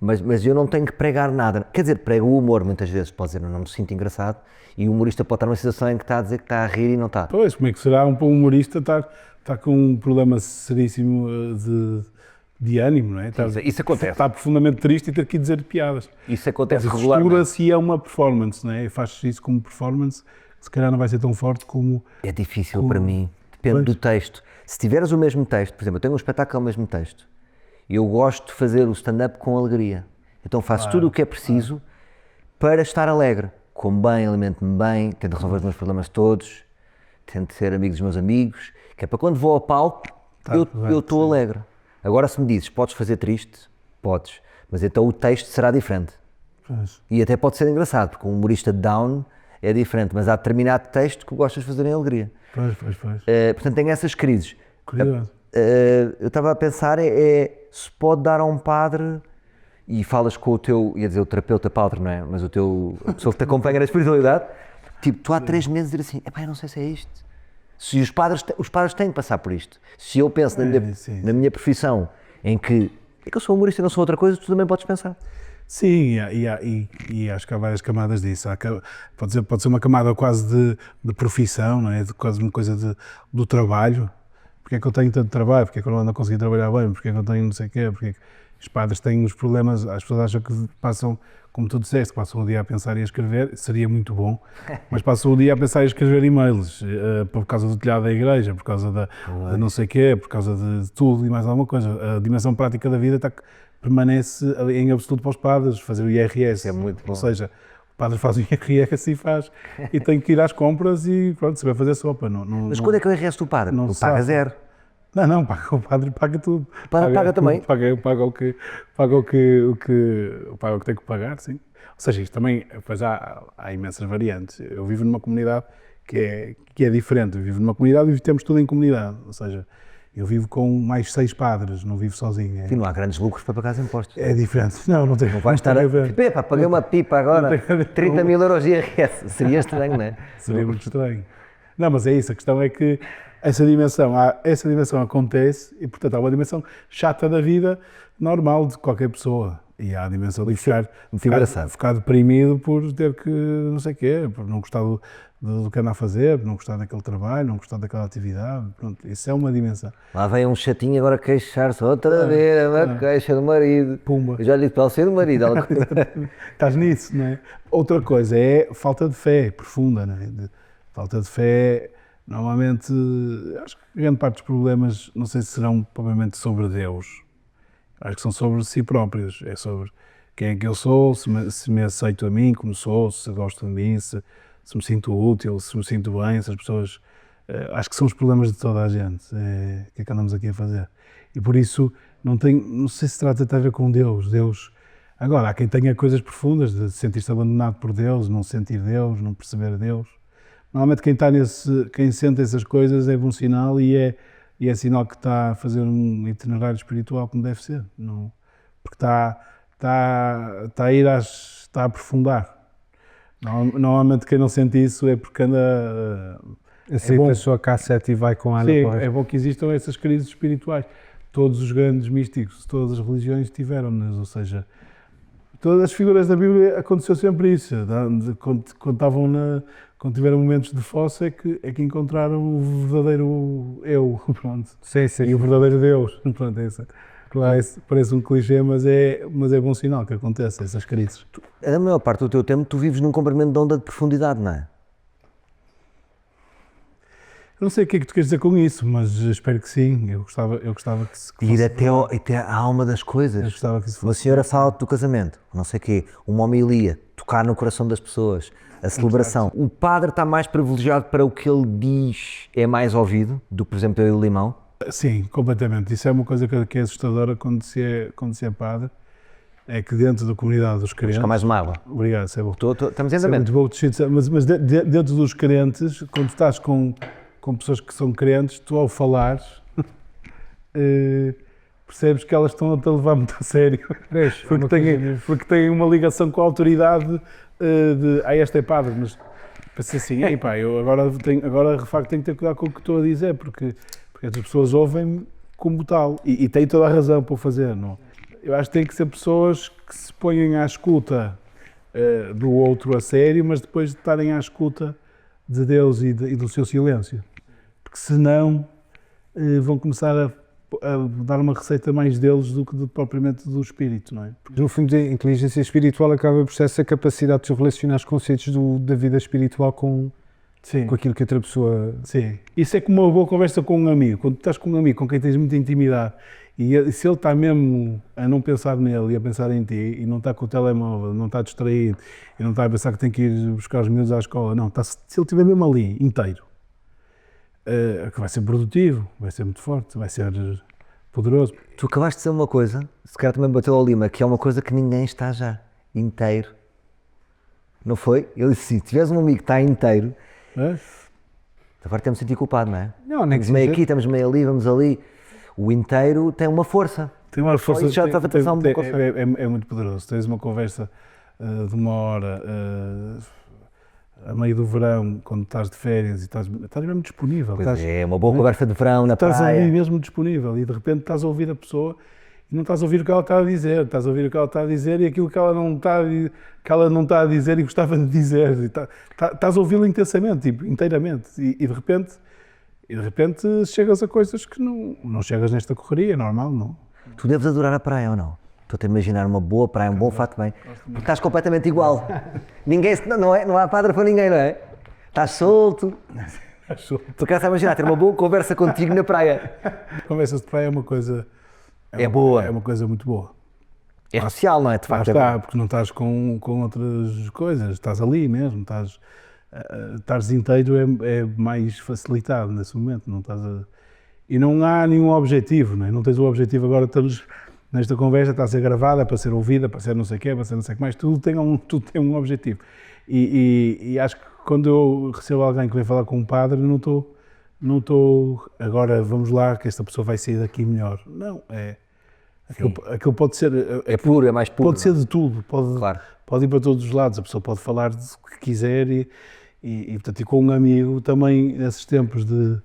mas eu não tenho que pregar nada, quer dizer, prego o humor muitas vezes, pode dizer, não me sinto engraçado, e o humorista pode estar numa situação em que está a dizer que está a rir e não está. Pois, como é que será um humorista estar com um problema seríssimo de ânimo, não é? Isso acontece. Está profundamente triste e ter que ir dizer piadas. Isso acontece regularmente. Costura-se é uma performance, não é? E faz isso como performance, que se calhar não vai ser tão forte como... É difícil para mim, depende do texto. Se tiveres o mesmo texto, por exemplo, eu tenho um espetáculo ao mesmo texto, e eu gosto de fazer o stand-up com alegria. Então faço tudo o que é preciso para estar alegre. Como bem, alimento-me bem, tento resolver os meus problemas todos, tento ser amigo dos meus amigos, que é para quando vou ao palco, eu estou alegre. Agora se me dizes, podes fazer triste? Podes, mas então o texto será diferente. Pois. E até pode ser engraçado, porque um humorista down é diferente, mas há determinado texto que gostas de fazer em alegria. Pois. Portanto, tenho essas crises. Curioso. Eu estava a pensar se pode dar a um padre, e falas com o teu, ia dizer o terapeuta padre, não é? Mas a pessoa que te acompanha na espiritualidade, tipo, tu há 3 meses dizer assim, eu não sei se é isto. Se os padres têm que passar por isto. Se eu penso na minha profissão, em que é que eu sou humorista e não sou outra coisa, tu também podes pensar. Sim, e acho que há várias camadas disso. Pode ser uma camada quase de profissão, não é? Quase uma coisa do trabalho. Porque é que eu tenho tanto trabalho? Porque é que eu não ando a conseguir trabalhar bem? Porque é que eu tenho não sei o quê? Porque é que os padres têm os problemas, as pessoas acham que passam, como tu disseste, passam o dia a pensar e a escrever, seria muito bom, mas passam o dia a pensar e a escrever e-mails, por causa do telhado da igreja, por causa da não sei o quê, por causa de tudo e mais alguma coisa. A dimensão prática da vida permanece em absoluto para os padres, fazer o IRS, é muito bom. Ou seja, o padre faz o IRS e tem que ir às compras e pronto, se vai fazer sopa. Mas quando é que é o IRS do padre? Não paga zero. Não, o padre paga tudo. Paga também? Paga o que tem que pagar, sim. Ou seja, isto também, pois há imensas variantes. Eu vivo numa comunidade que é diferente. Eu vivo numa comunidade e temos tudo em comunidade. Ou seja, eu vivo com mais 6 padres, não vivo sozinho. Sim, não há grandes lucros para pagar os impostos. É diferente. Não tem. Não vais estar a... paguei uma pipa agora, 30 mil euros de IRS. Seria estranho, não é? Seria muito estranho. Não, mas é isso. A questão é que essa dimensão acontece e, portanto, há uma dimensão chata da vida normal de qualquer pessoa. E há a dimensão de ficar deprimido por ter que, não sei o quê, por não gostar do que anda a fazer, por não gostar daquele trabalho, não gostar daquela atividade. Pronto, isso é uma dimensão. Lá vem um chatinho agora queixar-se outra vez, uma queixa do marido. Pumba. Eu já lhe disse para ele ser do marido. Estás nisso, não é? Outra coisa é falta de fé profunda, não é? Falta de fé... Normalmente, acho que grande parte dos problemas, não sei se serão propriamente sobre Deus, acho que são sobre si próprios, é sobre quem é que eu sou, se me aceito a mim como sou, se gosto de mim, se me sinto útil, se me sinto bem, se as pessoas... acho que são os problemas de toda a gente, o que é que andamos aqui a fazer? E por isso, não sei se trata de a ver com Deus, Agora, há quem tenha coisas profundas, de sentir-se abandonado por Deus, não sentir Deus, não perceber Deus. Normalmente quem sente essas coisas é bom sinal e é sinal que está a fazer um itinerário espiritual como deve ser. Não, porque está a aprofundar. Normalmente quem não sente isso é porque anda... Aceita a sua cassete e vai com ela. Sim, para o resto. é bom que existam essas crises espirituais. Todos os grandes místicos, todas as religiões tiveram-nas, ou seja, todas as figuras da Bíblia aconteceu sempre isso. Quando tiveram momentos de fossa é que encontraram o verdadeiro eu, pronto. Sim, sim. E o verdadeiro Deus. Pronto, parece um clichê, mas é bom sinal que aconteça essas crises. A maior parte do teu tempo tu vives num comprimento de onda de profundidade, não é? Eu não sei o que é que tu queres dizer com isso, mas espero que sim. Eu gostava que se Ir até à alma das Eu coisas. gostava que isso Uma fosse. senhora fala do casamento, não sei o quê, uma homilia, tocar no coração das pessoas, a celebração. O padre está mais privilegiado para o que ele diz é mais ouvido do que, por exemplo, eu e o Limão. Sim, completamente. Isso é uma coisa que é assustadora quando se é padre. É que dentro da comunidade dos crentes... Buscar mais uma água. Obrigado, isso é bom. Estamos em Isso é andamento. muito bom, mas dentro dos crentes, quando estás com pessoas que são crentes, tu ao falares, percebes que elas estão-te a levar muito a sério, porque têm uma ligação com a autoridade este é padre, mas pensei assim, eu agora de facto tenho que ter cuidado com o que estou a dizer, porque as pessoas ouvem-me como tal, e têm toda a razão para o fazer, não? Eu acho que tem que ser pessoas que se ponham à escuta do outro a sério, mas depois de estarem à escuta de Deus e do seu silêncio. Porque senão vão começar a dar uma receita mais deles do que propriamente do espírito, não é? No fundo, a inteligência espiritual acaba por ser essa capacidade de relacionar os conceitos da vida espiritual com aquilo que outra pessoa... Sim. Isso é como uma boa conversa com um amigo. Quando tu estás com um amigo com quem tens muita intimidade e se ele está mesmo a não pensar nele e a pensar em ti e não está com o telemóvel, não está distraído e não está a pensar que tem que ir buscar os miúdos à escola, não, se ele estiver mesmo ali, inteiro, que vai ser produtivo, vai ser muito forte, vai ser poderoso. Tu acabaste de dizer uma coisa, se calhar também bateu ao Lima, que é uma coisa que ninguém está já, inteiro. Não foi? Ele disse, se tiveres um amigo que está inteiro, agora temos de sentir culpado, não é? Não, nem que Estamos meio seja. aqui, estamos meio ali, vamos ali. O inteiro tem uma força. Tem uma força, Isso já estava a pensar um pouco. é muito poderoso. Tens uma conversa de uma hora a meio do verão, quando estás de férias e estás mesmo disponível. Pois é, uma boa conversa de verão na Estás ali praia. mesmo disponível e de repente estás a ouvir a pessoa e não estás a ouvir o que ela está a dizer, estás a ouvir o que ela está a dizer e aquilo que ela não está a dizer e gostava de dizer. Estás a ouvi-la intensamente, tipo, inteiramente. E de repente chegas a coisas que não chegas nesta correria, é normal, não? Tu deves adorar a praia ou não? Estou-te a imaginar uma boa praia, um bom fato bem. Porque estás completamente igual. Não há padre para ninguém, não é? Estás solto. Tu queres imaginar ter uma boa conversa contigo na praia. Conversas de praia é uma coisa... boa. É uma coisa muito boa. É especial, não é? De Lá facto. está, porque não estás com outras coisas, estás ali mesmo, estás inteiro é mais facilitado nesse momento, não estás e não há nenhum objetivo, não é? Não tens o objetivo agora, estamos nesta conversa, está a ser gravada, para ser ouvida, para ser não sei o quê, para ser não sei o que mais, tudo tem um objetivo. E acho que quando eu recebo alguém que vem falar com um padre, não estou agora, vamos lá, que esta pessoa vai sair daqui melhor. Não, aquilo pode ser... É puro, é mais puro. Pode ser de tudo, Claro. pode ir para todos os lados, a pessoa pode falar do que quiser portanto, e com um amigo também, nesses tempos de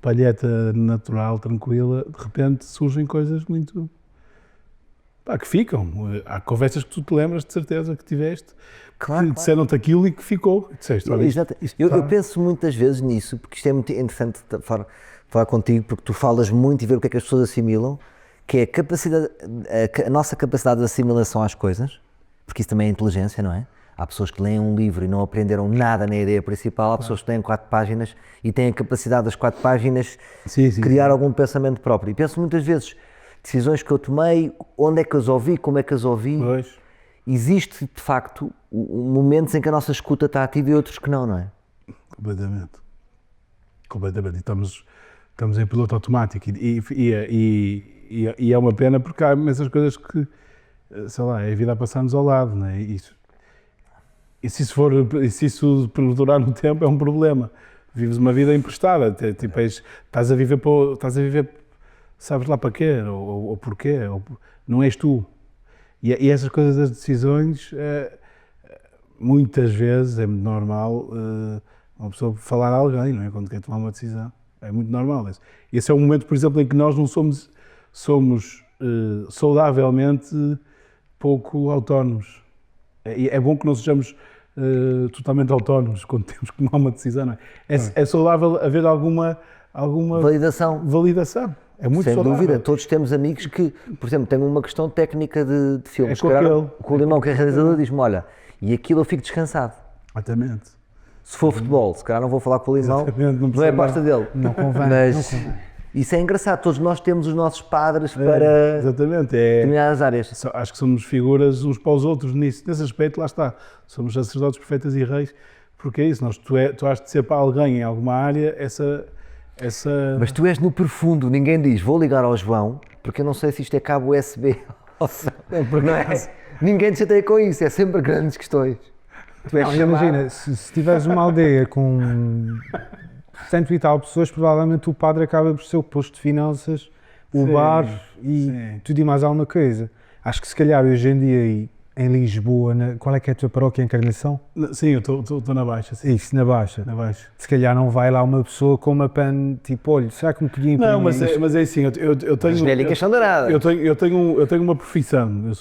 palheta natural, tranquila, de repente surgem coisas muito... que ficam. Há conversas que tu te lembras de certeza que tiveste, que disseram-te aquilo e que ficou. Disseste, olha, Exato. Eu penso muitas vezes nisso, porque isto é muito interessante falar contigo, porque tu falas muito e ver o que é que as pessoas assimilam, que é a nossa capacidade de assimilação às coisas, porque isso também é inteligência, não é? Há pessoas que leem um livro e não aprenderam nada na ideia principal, há pessoas que leem 4 páginas e têm a capacidade das 4 páginas de criar algum pensamento próprio. E penso muitas vezes, decisões que eu tomei, onde é que as ouvi, como é que as ouvi. Pois. Existe, de facto, momentos em que a nossa escuta está ativa e outros que não é? Completamente. E estamos em piloto automático e é uma pena porque há imensas coisas que sei lá, é a vida a passar-nos ao lado, não é? E se isso perdurar no tempo é um problema. Vives uma vida emprestada, tipo, estás a viver, sabes lá para quê, ou porquê, não és tu. E essas coisas das decisões, muitas vezes é muito normal uma pessoa falar a alguém, não é? Quando quer tomar uma decisão. É muito normal. Esse é um momento, por exemplo, em que nós não somos saudavelmente pouco autónomos. É bom que não sejamos totalmente autónomos quando temos que tomar uma decisão, não é? É saudável haver alguma validação. É muito Sem saudável. dúvida, todos temos amigos que, por exemplo, têm uma questão técnica de filmes. É com aquele. O Limão, que é realizador, diz-me, olha, e aquilo eu fico descansado. Exatamente. Se for futebol, se calhar não vou falar com o Limão, Exatamente, não é a pasta dele. Não convém. Mas isso é engraçado, todos nós temos os nossos padres para Exatamente. determinadas áreas. Acho que somos figuras uns para os outros nisso. Nesse aspecto, lá está. Somos sacerdotes, profetas e reis, porque é isso. Tu has de ser para alguém em alguma área essa... Mas tu és no profundo, ninguém diz, vou ligar ao João, porque eu não sei se isto é cabo USB. Não é? Ninguém te chateia com isso, é sempre grandes questões. Tu és Não, chamado- imagina, se tiveres uma aldeia com 100 e tal pessoas, provavelmente o padre acaba por ser o posto de finanças, o Sim, bar e sim. tudo e mais alguma coisa. Acho que se calhar hoje em dia em Lisboa, qual é que é a tua paróquia, Encarnação? Sim, eu estou na Baixa. Sim. Isso, na Baixa. Na Baixa. Se calhar não vai lá uma pessoa com uma pen, tipo, olha, será que me podia imprimir Não, mas isto? é assim, eu tenho... As bélicas são danadas. Eu tenho uma profissão,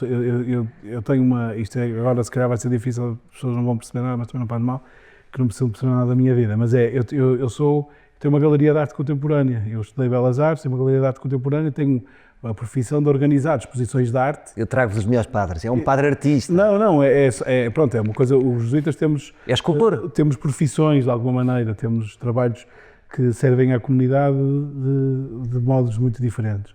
eu tenho uma, agora se calhar vai ser difícil, as pessoas não vão perceber nada, mas também não faz mal, que não precisam perceber nada da minha vida, mas eu tenho uma galeria de arte contemporânea, eu estudei Belas Artes, tenho uma galeria de arte contemporânea, tenho a profissão de organizar exposições de arte. Eu trago-vos os melhores padres, é um padre artista. Não, pronto, é uma coisa, os jesuítas É escultor. temos profissões de alguma maneira, temos trabalhos que servem à comunidade de modos muito diferentes.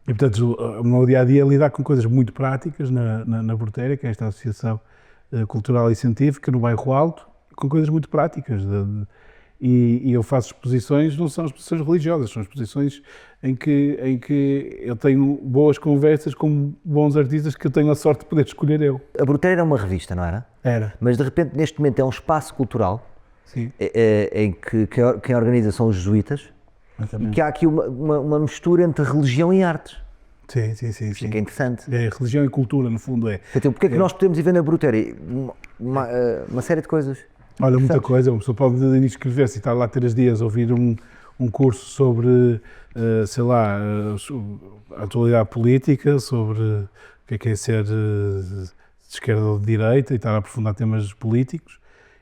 E, portanto, o meu dia-a-dia é lidar com coisas muito práticas na Brutéria, que é esta associação cultural e científica, no bairro Alto, com coisas muito práticas. E eu faço exposições, não são exposições religiosas, são exposições em que eu tenho boas conversas com bons artistas que eu tenho a sorte de poder escolher eu. A Brutéria era uma revista, não era? Era. Mas de repente, neste momento, é um espaço cultural Sim. em que quem organiza são os jesuítas e que há aqui uma mistura entre religião e artes. Sim. Fica interessante. É religião e cultura, no fundo, é. Então, porque é que nós podemos ir ver na Brutéria uma série de coisas? Olha, muita coisa. Uma pessoa pode inscrever-se e estar lá 3 dias a ouvir um curso sobre, sei lá, a atualidade política, sobre o que é ser de esquerda ou de direita e estar a aprofundar temas políticos.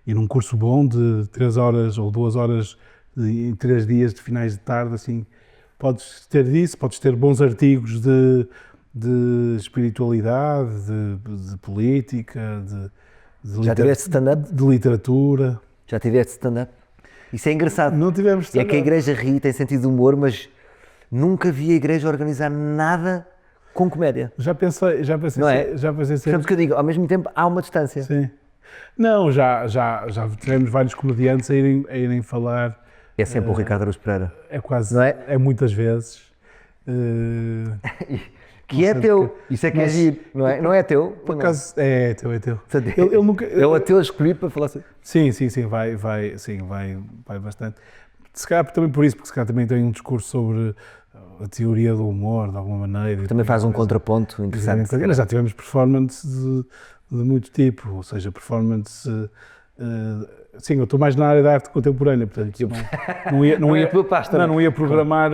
E num curso bom de 3 horas ou 2 horas em 3 dias de finais de tarde, assim, podes ter disso, podes ter bons artigos de espiritualidade, de política, Já tiveste stand-up? de literatura. Já tiveste stand-up? Isso é engraçado. Não tivemos É que a stand-up. igreja ri, tem sentido de humor, mas nunca vi a igreja organizar nada com comédia. Já pensei, Não é? já pensei Portanto, o que eu digo, ao mesmo tempo há uma distância. Sim. Não, já tivemos vários comediantes a irem falar. É sempre o Ricardo Araújo Pereira. É quase, Não é? é muitas vezes. Que é teu. Isso é que é mas- giro, não é? Não é teu? Por acaso, é teu. Portanto, Ele nunca. é o ateu a escolher para falar assim. Sim, vai bastante. Se calhar também por isso, porque se calhar também tem um discurso sobre a teoria do humor, de alguma maneira. Também faz um contraponto interessante. Mas já tivemos performance de muito tipo, ou seja, performance. Sim, eu estou mais na área da arte contemporânea, portanto, não ia a tua pasta, não ia programar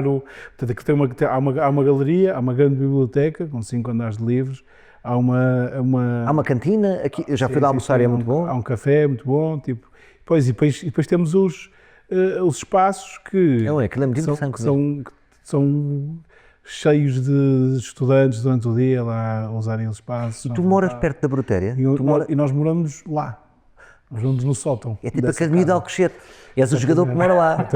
o. Portanto, aqui há uma galeria, há uma grande biblioteca com 5 andares de livros, há Há uma cantina, aqui, eu já fui lá almoçar e é muito bom. Há um café muito bom, tipo. E depois temos os espaços que Aquilo é muito interessante. são cheios de estudantes durante o dia lá a usarem os espaços. E tu moras perto da Brutéria? E nós moramos lá. Nós moramos no sótão. É tipo a dessa Academia de casa. Alcochete. És o jogador que mora lá.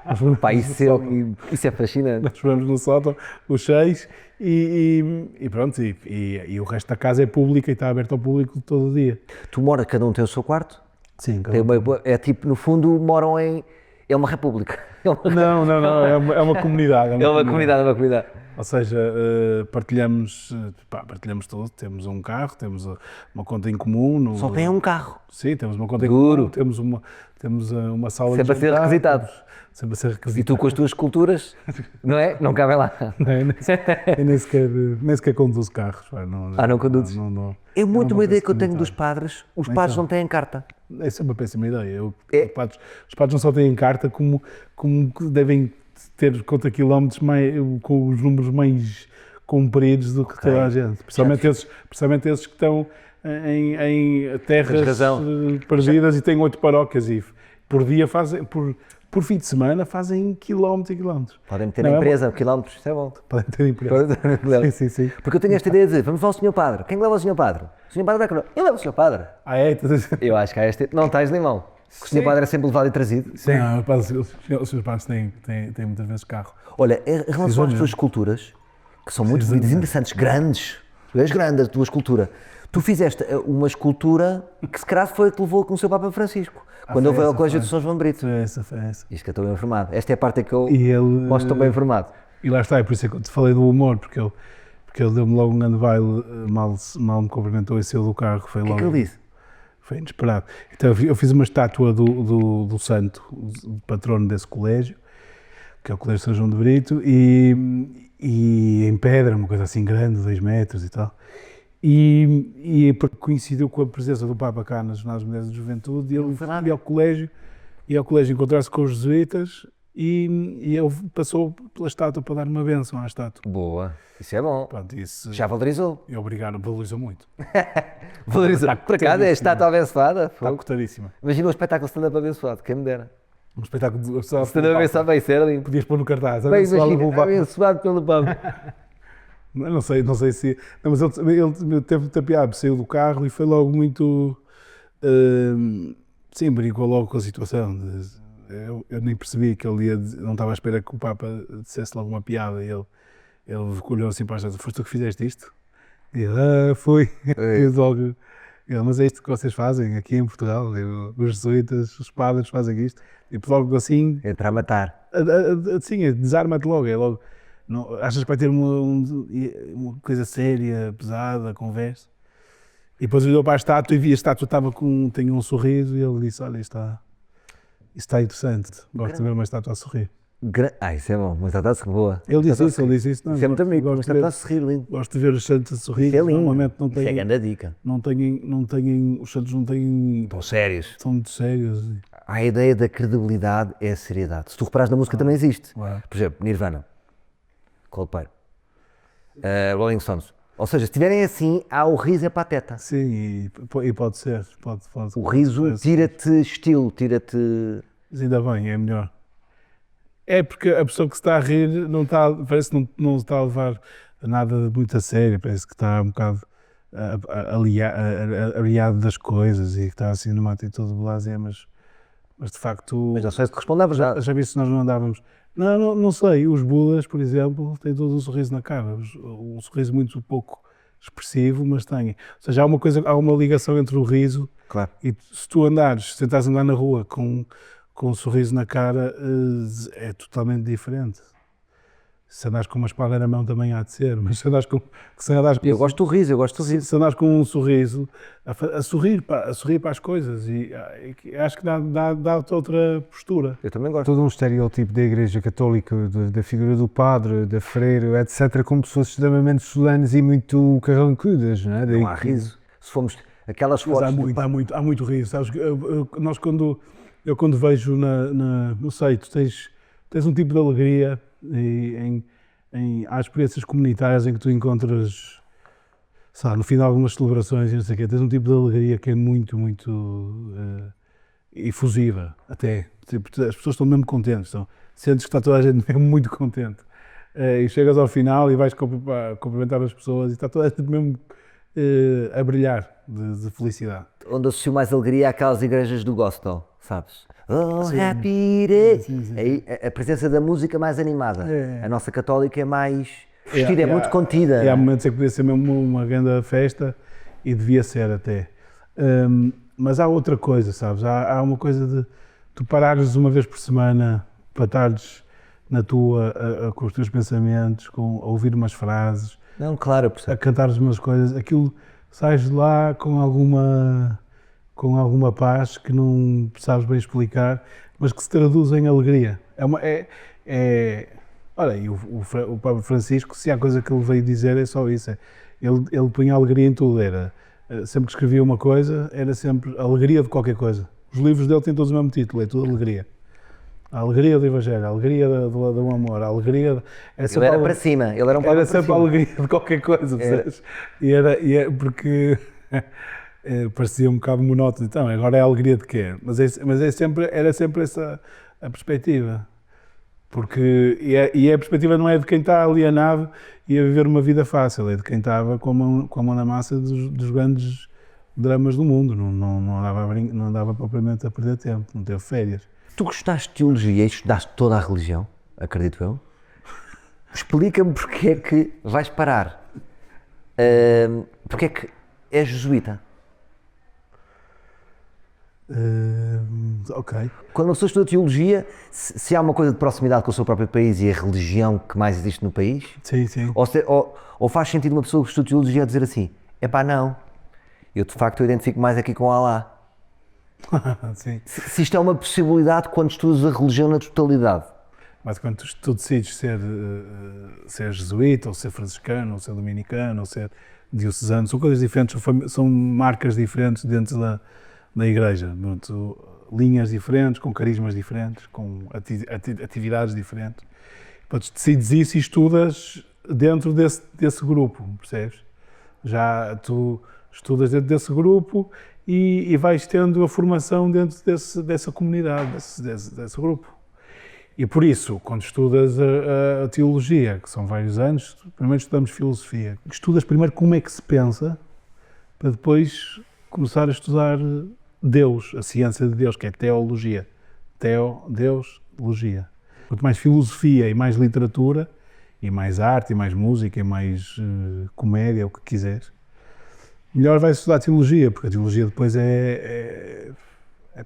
Nós moramos Pá, no isso sótão. é fascinante. Nós moramos no sótão, os 6, e pronto. E o resto da casa é pública e está aberto ao público todo o dia. Tu cada um tem o seu quarto? Sim, É tipo, no fundo, moram em... É uma república. Não, é uma comunidade. É uma comunidade. Ou seja, partilhamos tudo. Temos um carro, temos uma conta em comum. Só tem um carro. Sim, temos uma conta em Duro. comum, temos uma sala Sempre a de ser jantar, requisitado. Sempre a ser E requisitado. tu com as tuas culturas, não é? Não cabem lá. Eu nem sequer conduzo carros. Pá, Não conduzes? Não. É muito não uma ideia penso que eu tenho comunitário. dos padres. Os Nem padres são. não têm carta. Essa é uma péssima ideia. É. Os padres não só têm carta, como devem ter conta quilómetros com os números mais compridos do que toda a gente. Principalmente esses que estão em terras Tens razão. perdidas e têm 8 paróquias e por dia fazem, por fim de semana fazem quilómetros e quilómetros. Podem meter Não, na é uma- empresa, quilómetros, isso é bom. Podem ter empresa. Sim. Porque eu tenho esta ideia de, vamos levar o senhor padre. Quem leva o senhor padre? O senhor padre vai que não. Eu levo o senhor padre. Ah, é? Eu acho que há esta... Não, estás limão. O senhor padre é sempre levado e trazido. Não, os seus padres têm muitas vezes carro. Olha, em relação às mesmo. tuas esculturas, que são muito Preciso bonitas, mesmo. interessantes, grandes, tu és grande a tua escultura. Tu fizeste uma escultura que se calhar foi a que levou com o seu Papa Francisco, quando ele foi veio ao essa, Colégio foi. de São João de Brito. Foi essa. Isto que eu estou bem informado. Esta é a parte em que eu E ele, mostro tão bem informado. E lá está, é por isso é que eu te falei do humor, porque ele deu-me logo um grande baile, mal me cumprimentou e saiu do carro. Foi O que é logo, que ele disse? Foi inesperado. Então eu fiz uma estátua do santo, do patrono desse colégio, que é o Colégio São João de Brito, e em pedra, uma coisa assim grande, 2 metros e tal. E coincidiu com a presença do Papa cá nas Jornadas Mundiais de Juventude, e ele foi lá ao colégio encontrar-se com os jesuítas, e ele passou pela estátua para dar uma bênção à estátua. Boa. Isso é bom. Pronto, isso Já valorizou. valorizou muito. Valorizou. Por acaso é a estátua abençoada. Está cortadíssima. Imagina um espetáculo stand-up abençoado, quem me dera. Um espetáculo de Stand-up abençoado vai ser lindo. Podias pôr no cartaz. Bem, abençoado imagina, pelo Papa. abençoado pelo Papa. Não sei se. Não, mas ele teve muita piada, saiu do carro e foi logo muito. Sim, brincou logo com a situação. Eu nem percebi que ele não estava à espera que o Papa dissesse logo uma piada. E ele olhou assim para a gente: foste tu que fizeste isto? E ele: foi. E logo, mas é isto que vocês fazem aqui em Portugal? Os jesuítas, os padres fazem isto. E logo assim. Entra a matar. Sim, desarma-te logo. É logo. Não, achas que vai ter uma coisa séria, pesada, conversa? E depois olhou para a estátua e vi a estátua tinha um sorriso e ele disse: olha, isto está interessante, gosto de ver uma estátua a sorrir. Isso é bom, uma estátua boa. Ele disse isso. Não, Isso é muito amigo, uma gosto, estátua a sorrir, lindo. gosto de ver os santos a sorrir. Isso é lindo. Normalmente não Isso é têm, grande dica. os santos não têm, Estão sérios. são muito sérios. A ideia da credibilidade é a seriedade. Se tu reparares na música também existe. Claro. Por exemplo, Nirvana, Coldplay, Rolling Stones. Ou seja, se estiverem assim, há o riso é pateta. Sim, e pode ser. Pode O riso tira-te estilo, tira-te... Mas ainda bem, é melhor. É porque a pessoa que se está a rir parece que não está a levar nada muito a sério, parece que está um bocado aliado das coisas e que está assim numa atitude de blasé, mas de facto... Mas não sei se te responde a verdade. Já vi se nós não andávamos... Não sei, os Budas, por exemplo, têm todo um sorriso na cara, um sorriso muito pouco expressivo, mas têm. Ou seja, há uma ligação entre o riso Claro. e se tu tentares andar na rua com um sorriso na cara, é totalmente diferente. Se andares com uma espada na mão também há de ser, mas se andares com Eu gosto do riso, se andares com um sorriso, a sorrir para as coisas, e acho que dá outra postura. Eu também gosto. Todo um estereótipo da Igreja Católica, da figura do padre, da freira, etc., como pessoas extremamente solenes e muito carrancudas, não é? Não há riso. Se formos aquelas Mas fotos... há muito riso, sabes? Nós quando vejo no sei, tu tens um tipo de alegria há experiências comunitárias em que tu encontras, sabe, no fim de algumas celebrações e não sei o quê, tens um tipo de alegria que é muito, muito efusiva, até. Tipo, as pessoas estão mesmo contentes, sentes que está toda a gente mesmo muito contente. E chegas ao final e vais cumprimentar as pessoas e está toda a gente mesmo a brilhar de felicidade. Onde associo mais alegria àquelas igrejas do gospel, sabes? Oh, happy day! Aí a presença da música mais animada. A nossa católica é mais vestida, é muito contida. E há momentos em que podia ser mesmo uma grande festa e devia ser até. Mas há outra coisa, sabes? Há uma coisa de tu parares uma vez por semana para estares com os teus pensamentos, a ouvir umas frases, Não, claro, eu a percebo. cantares umas coisas, aquilo sais de lá com alguma paz que não sabes bem explicar, mas que se traduz em alegria. Olha, e o Papa Francisco, se há coisa que ele veio dizer é só isso, ele punha alegria em tudo, sempre que escrevia uma coisa, era sempre alegria de qualquer coisa. Os livros dele têm todos o mesmo título, é tudo alegria. A alegria do Evangelho, a alegria do amor, a alegria... Ele era para cima, ele era um Papa Era para sempre a cima. alegria de qualquer coisa, percebes? Porque parecia um bocado monótono, então, agora é a alegria de quê? Mas era sempre essa a perspectiva. Porque, e a perspectiva não é de quem está alienado e a viver uma vida fácil, é de quem estava com a mão na massa dos grandes dramas do mundo, não andava propriamente a perder tempo, não teve férias. Tu gostaste de teologia e estudaste toda a religião, acredito eu. Explica-me porque é que vais parar. Porque é que és jesuíta. Ok. Quando uma pessoa estuda teologia, se há uma coisa de proximidade com o seu próprio país e a religião que mais existe no país, Sim, sim. ou faz sentido uma pessoa que estuda teologia dizer assim, epá, não, eu de facto eu identifico mais aqui com Allah. Sim. Se isto é uma possibilidade quando estudas a religião na totalidade. Mas quando tu decides ser jesuíta, ou ser franciscano, ou ser dominicano, ou ser diocesano, são coisas diferentes, são marcas diferentes dentro da igreja. Pronto, linhas diferentes, com carismas diferentes, com atividades diferentes. Portanto, decides isso e estudas dentro desse grupo, percebes? Já tu estudas dentro desse grupo e vais tendo a formação dentro dessa comunidade, desse grupo. E por isso, quando estudas a teologia, que são vários anos, primeiro estudamos filosofia. Estudas primeiro como é que se pensa, para depois começar a estudar Deus, a ciência de Deus, que é teologia. Deus, logia. Quanto mais filosofia e mais literatura, e mais arte, e mais música, e mais comédia, o que quiseres, melhor vais estudar teologia, porque a teologia depois é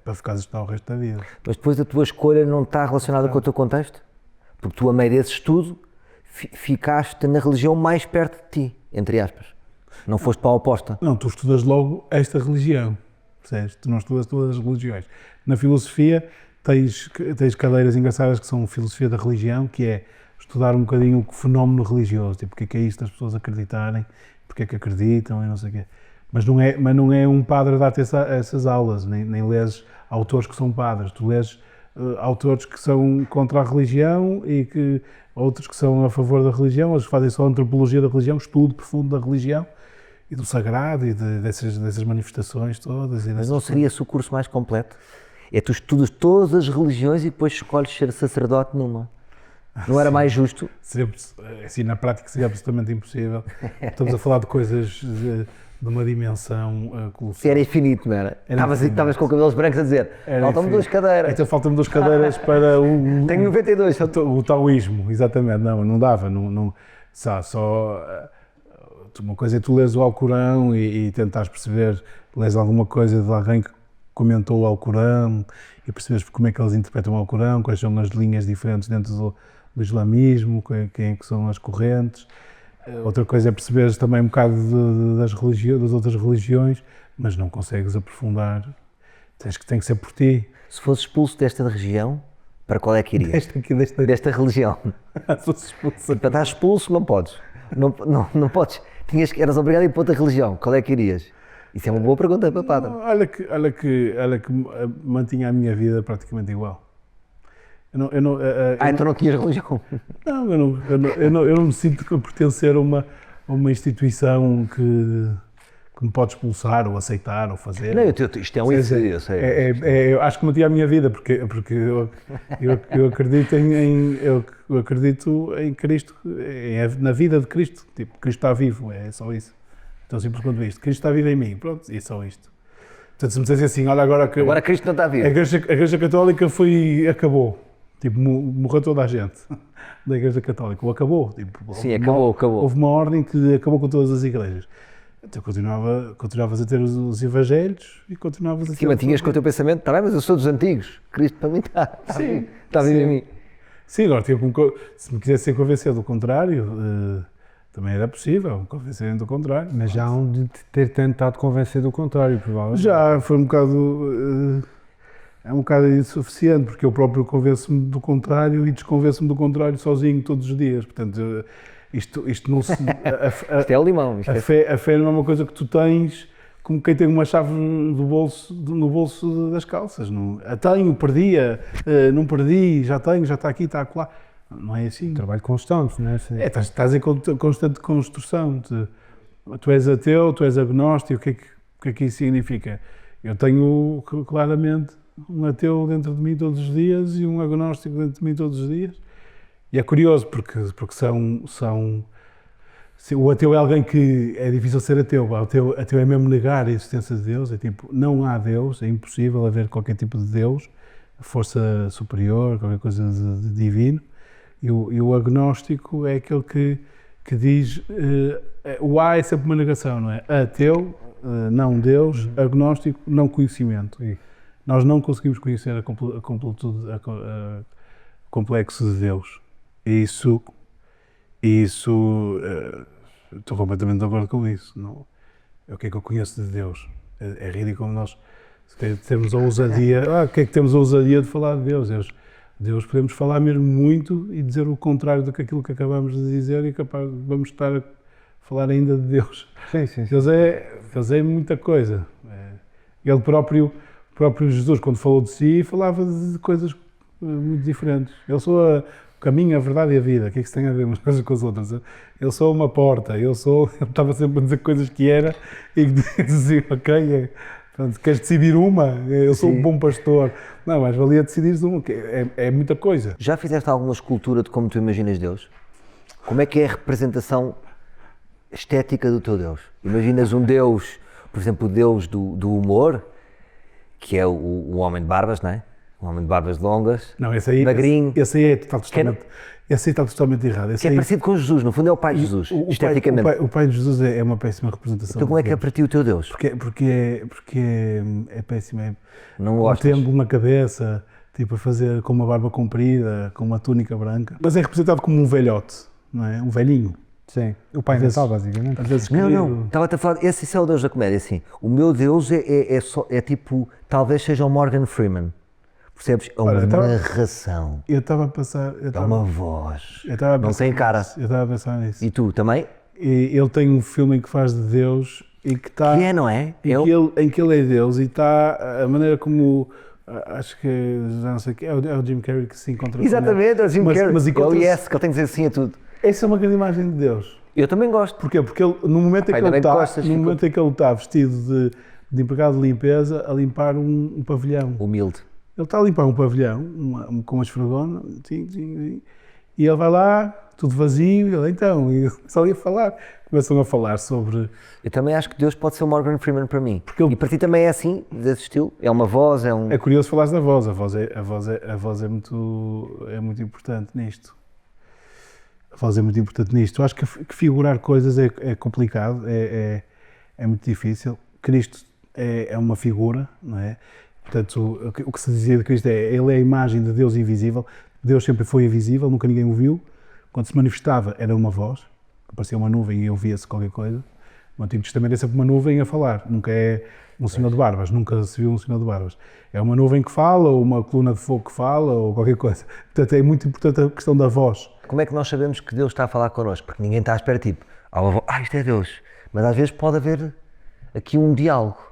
para ficares a estudar o resto da vida. Mas depois a tua escolha não está relacionada com o teu contexto? Porque tu, a meio desse estudo, ficaste na religião mais perto de ti, entre aspas. Não foste para a oposta. Não, tu estudas logo esta religião, percebes? Tu não estudas todas as religiões. Na filosofia tens cadeiras engraçadas que são filosofia da religião, que é estudar um bocadinho o fenómeno religioso, tipo, o que é isto das pessoas acreditarem, porque é que acreditam e não sei o quê. Mas não é um padre a dar-te essas aulas, nem lês autores que são padres, tu lês autores que são contra a religião e outros que são a favor da religião, eles fazem só antropologia da religião, estudo profundo da religião e do sagrado e dessas manifestações todas. Mas não seria esse o curso mais completo? É tu estudas todas as religiões e depois escolhes ser sacerdote numa. Não era mais justo? Assim, na prática seria absolutamente impossível. Estamos a falar de coisas de uma dimensão colossal. Se era infinito, não era? Estavas com cabelos brancos a dizer, faltam-me 2 cadeiras. Então faltam-me 2 cadeiras para o... Tenho 92. O taoísmo, exatamente. Não dava. Uma coisa é tu lês o Alcorão e tentares perceber, lês alguma coisa de alguém que comentou o Alcorão e percebes como é que eles interpretam o Alcorão, quais são as linhas diferentes dentro do islamismo, quem é que são as correntes. Outra coisa é perceberes também um bocado das outras religiões, mas não consegues aprofundar. Tem que ser por ti. Se fosses expulso desta região, para qual é que irias? Desta religião. Se fosses expulso. Para estar expulso não podes. Não podes. Eras obrigado a ir para outra religião. Qual é que irias? Isso é uma boa pergunta para padre. Olha que mantinha a minha vida praticamente igual. Então não tinhas religião? Não, eu não me sinto a pertencer a uma instituição que me pode expulsar ou aceitar ou fazer. Não, isto é um isso. Eu acho que mantinha a minha vida, porque eu acredito eu acredito em Cristo, na vida de Cristo. Tipo, Cristo está vivo, é só isso. Tão simples quanto isto. Cristo está vivo em mim, pronto, e é só isto. Portanto, se me dissessem assim, olha agora Cristo não está vivo. A Igreja Católica acabou. Tipo, morreu toda a gente da Igreja Católica. Ou acabou. Tipo, sim, acabou. Houve uma ordem que acabou com todas as igrejas. Então continuavas a ter os evangelhos e continuavas a ter... Sim, mantinhas com o teu pensamento, está bem, mas eu sou dos antigos. Cristo para mim está vivo em mim. Sim, agora, se me quisesse ser convencido do contrário, também era possível, convencer do contrário. Mas já hão de te ter tentado convencer do contrário, provavelmente. Já foi um bocado. É um bocado insuficiente, porque eu próprio convenço-me do contrário e desconvenço-me do contrário sozinho todos os dias. Portanto, isto não se. Isto é o limão. Isto A fé não é uma coisa que tu tens como quem tem uma chave no bolso das calças. Não, a tenho, perdia, não perdi, já tenho, já está aqui, está acolá. Não é assim. Trabalho constante, não é? Sim. Estás em constante construção. Tu és ateu, tu és agnóstico, o que é que isso significa? Eu tenho claramente um ateu dentro de mim todos os dias e um agnóstico dentro de mim todos os dias. E é curioso porque o ateu é alguém que é difícil ser ateu. O ateu é mesmo negar a existência de Deus. É tipo, não há Deus, é impossível haver qualquer tipo de Deus, força superior, qualquer coisa de divino. E o agnóstico é aquele que diz, o há é sempre uma negação, não é? Ateu, não Deus, agnóstico, não conhecimento. E nós não conseguimos conhecer a completude, complexo de Deus. E isso estou completamente de acordo com isso. Não, é o que é que eu conheço de Deus. É ridículo nós termos a ousadia. O que é que temos a ousadia de falar de Deus? Deus podemos falar mesmo muito e dizer o contrário daquilo que acabamos de dizer e vamos estar a falar ainda de Deus. Sim, sim, sim. Deus é muita coisa. Ele próprio Jesus, quando falou de si, falava de coisas muito diferentes. Eu sou o caminho, a verdade e a vida. O que é que isso tem a ver umas coisas com as outras? Eu sou uma porta. Ele estava sempre a dizer coisas que era e que dizia, ok, portanto, queres decidir uma? Eu sou um bom pastor. Não, mas valia decidires uma, que é muita coisa. Já fizeste alguma escultura de como tu imaginas Deus? Como é que é a representação estética do teu Deus? Imaginas um Deus, por exemplo, o Deus do humor, que é o homem de barbas, não é? Um homem de barbas longas, não, magrinho. Esse aí está totalmente errado. Que é parecido com Jesus, no fundo é o pai de Jesus, esteticamente. O pai de Jesus é uma péssima representação. Então como é que é para ti o teu Deus? Porque é péssimo. Não um gostas? templo na cabeça, tipo a fazer com uma barba comprida, com uma túnica branca. Mas é representado como um velhote, não é? Um velhinho. Sim, o Pai Natal, basicamente. Às vezes Não, estava-te a falar, esse é o Deus da comédia, assim. O meu Deus é tipo, talvez seja o Morgan Freeman. Percebes? É uma narração. Eu estava a pensar... É uma voz. Não tem cara. Eu estava a pensar nisso. E tu também? E ele tem um filme em que faz de Deus e que está... Que é, não é? Em que ele é Deus e está a maneira como... Acho que já não sei o que é o Jim Carrey que se encontra. Exatamente, é o Jim Carrey. Mas é o yes, que ele tem que dizer sim a tudo. Essa é uma grande imagem de Deus. Eu também gosto. Porquê? Porque ele, no momento em que ele está vestido de empregado de limpeza a limpar um pavilhão. Humilde. Ele está a limpar um pavilhão com uma esfregona e ele vai lá, tudo vazio, e ele e começa ali a falar. Começam a falar sobre... Eu também acho que Deus pode ser o Morgan Freeman para mim. E para ti também é assim, desse estilo? É uma voz, é um... É curioso falares da voz. A voz é muito importante nisto. A voz é muito importante nisto. Eu acho que figurar coisas é complicado, é muito difícil. Cristo é uma figura, não é? Portanto, o que se dizia de Cristo ele é a imagem de Deus invisível. Deus sempre foi invisível, nunca ninguém o viu. Quando se manifestava era uma voz, aparecia uma nuvem e ouvia-se qualquer coisa. No Antigo Testamento é sempre uma nuvem a falar, nunca é um senhor de barbas, nunca se viu um senhor de barbas. É uma nuvem que fala, ou uma coluna de fogo que fala, ou qualquer coisa. Portanto, é muito importante a questão da voz. Como é que nós sabemos que Deus está a falar connosco? Porque ninguém está à espera, tipo, há uma voz, isto é Deus. Mas às vezes pode haver aqui um diálogo.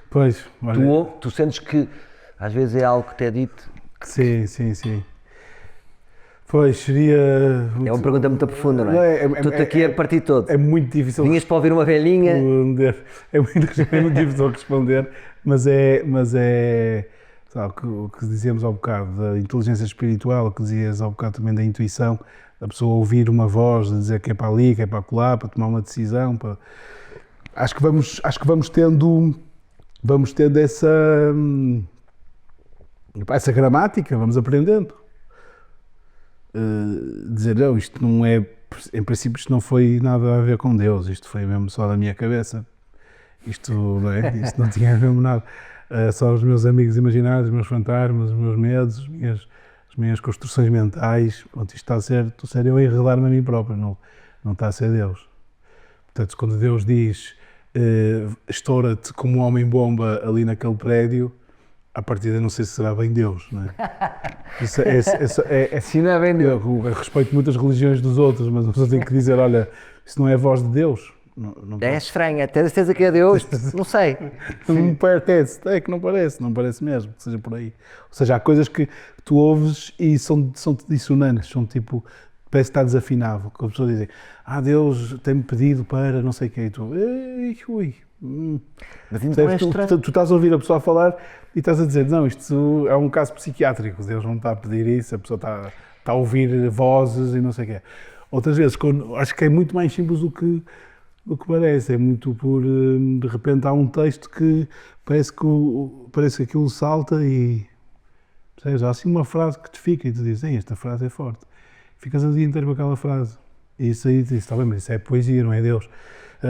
Pois, olha... Tu sentes que às vezes é algo que te é dito? Sim. Pois, seria... É uma pergunta muito profunda, não é? Estou-te aqui a partir todo. É muito difícil... Vinhas para ouvir uma velhinha... É muito difícil responder, mas é sabe, o que dizíamos ao bocado da inteligência espiritual, o que dizias ao bocado também da intuição, da pessoa ouvir uma voz, de dizer que é para ali, que é para acolá, para tomar uma decisão. Acho que vamos tendo essa gramática, vamos aprendendo. Dizer, não, isto não é, em princípio isto não foi nada a ver com Deus, isto foi mesmo só da minha cabeça, isto não tinha mesmo nada, só os meus amigos imaginários, os meus fantasmas, os meus medos, as as minhas construções mentais, pronto, isto está a ser, estou a ser eu a enredar-me a mim próprio, não está a ser Deus. Portanto, quando Deus diz estoura-te como um homem-bomba ali naquele prédio, à partida não sei se será bem Deus, não é? Se não é bem Deus. Eu respeito muitas religiões dos outros, mas uma pessoa tem que dizer, olha, isso não é a voz de Deus. Não É estranho, tens a certeza que é Deus? Não sei. Não me parece, é que não parece mesmo que seja por aí. Ou seja, há coisas que tu ouves e são dissonantes, são tipo, parece que está desafinado. Que as pessoas dizem, Deus tem-me pedido para não sei o quê, e tu, ui. Mas então é estranho. Tu estás a ouvir a pessoa a falar e estás a dizer, não, isto é um caso psiquiátrico, Deus não está a pedir isso, a pessoa está a ouvir vozes e não sei o quê. Outras vezes, acho que é muito mais simples do que parece, é muito por, de repente há um texto que parece que aquilo salta e, percebes, há assim uma frase que te fica e tu dizes, esta frase é forte. Ficas o dia inteiro com aquela frase. E isso aí, está bem, mas isso é poesia, não é Deus.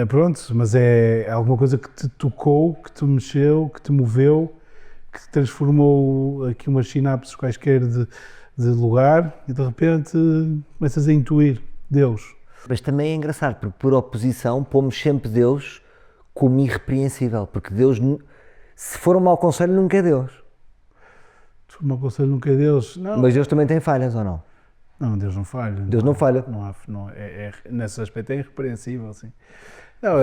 Pronto, mas é alguma coisa que te tocou, que te mexeu, que te moveu, que te transformou aqui umas sinapses quaisquer de lugar e de repente começas a intuir Deus. Mas também é engraçado, porque por oposição pomos sempre Deus como irrepreensível, porque Deus, se for um mau conselho, nunca é Deus. Se for um mau conselho, nunca é Deus. Não. Mas Deus também tem falhas, ou não? Não, Deus não falha. Deus não falha. Nesse aspecto é irrepreensível, sim. Não,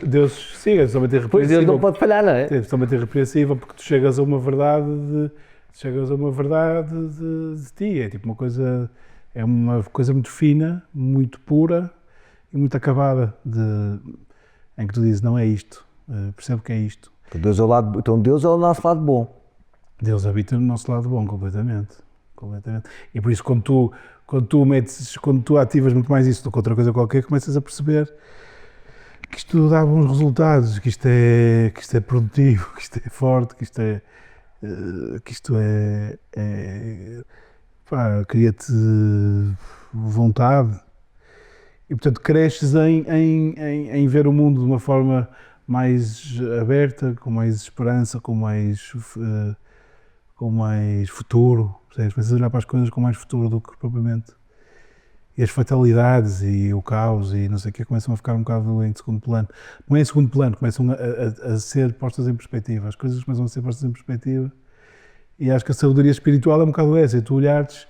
Deus sim, é totalmente irrepreensível. Pois Deus não pode falhar, não é? É totalmente irrepreensível porque tu chegas a uma verdade de ti, é tipo uma coisa muito fina, muito pura e muito acabada, em que tu dizes, não é isto, percebo que é isto. Então Deus é o nosso lado bom. Deus habita no nosso lado bom, completamente. E por isso quando tu ativas muito mais isso do que outra coisa qualquer, começas a perceber que isto dá bons resultados, que isto é produtivo, que isto é forte, que isto cria-te vontade e portanto cresces em ver o mundo de uma forma mais aberta, com mais esperança, com mais futuro, começas a olhar para as coisas com mais futuro do que propriamente. E as fatalidades e o caos e não sei o quê começam a ficar um bocado em segundo plano. Não é em segundo plano, começam a ser postas em perspectiva. As coisas começam a ser postas em perspectiva. E acho que a sabedoria espiritual é um bocado essa, é tu olhares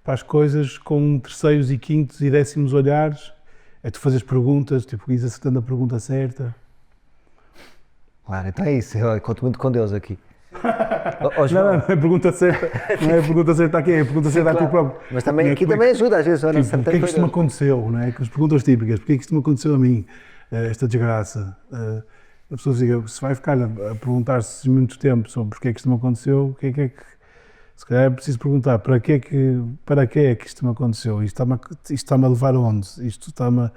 para as coisas com terceiros e quintos e décimos olhares, é tu fazeres perguntas, tipo, ires acertando a pergunta certa. Claro, então é isso, eu conto muito com Deus aqui. Não é a pergunta certa, não é a pergunta certa aqui, é a pergunta certa a ti próprio. Mas também, aqui também ajuda, às vezes. Olha, tipo, porque é que isto me aconteceu, não é? As perguntas típicas, porque é que isto me aconteceu a mim, esta desgraça? A pessoa se vai ficar a perguntar-se muito tempo sobre porque é que isto me aconteceu, o que é que se calhar é preciso perguntar para que é que isto me aconteceu? Isto está-me a levar aonde? Isto está-me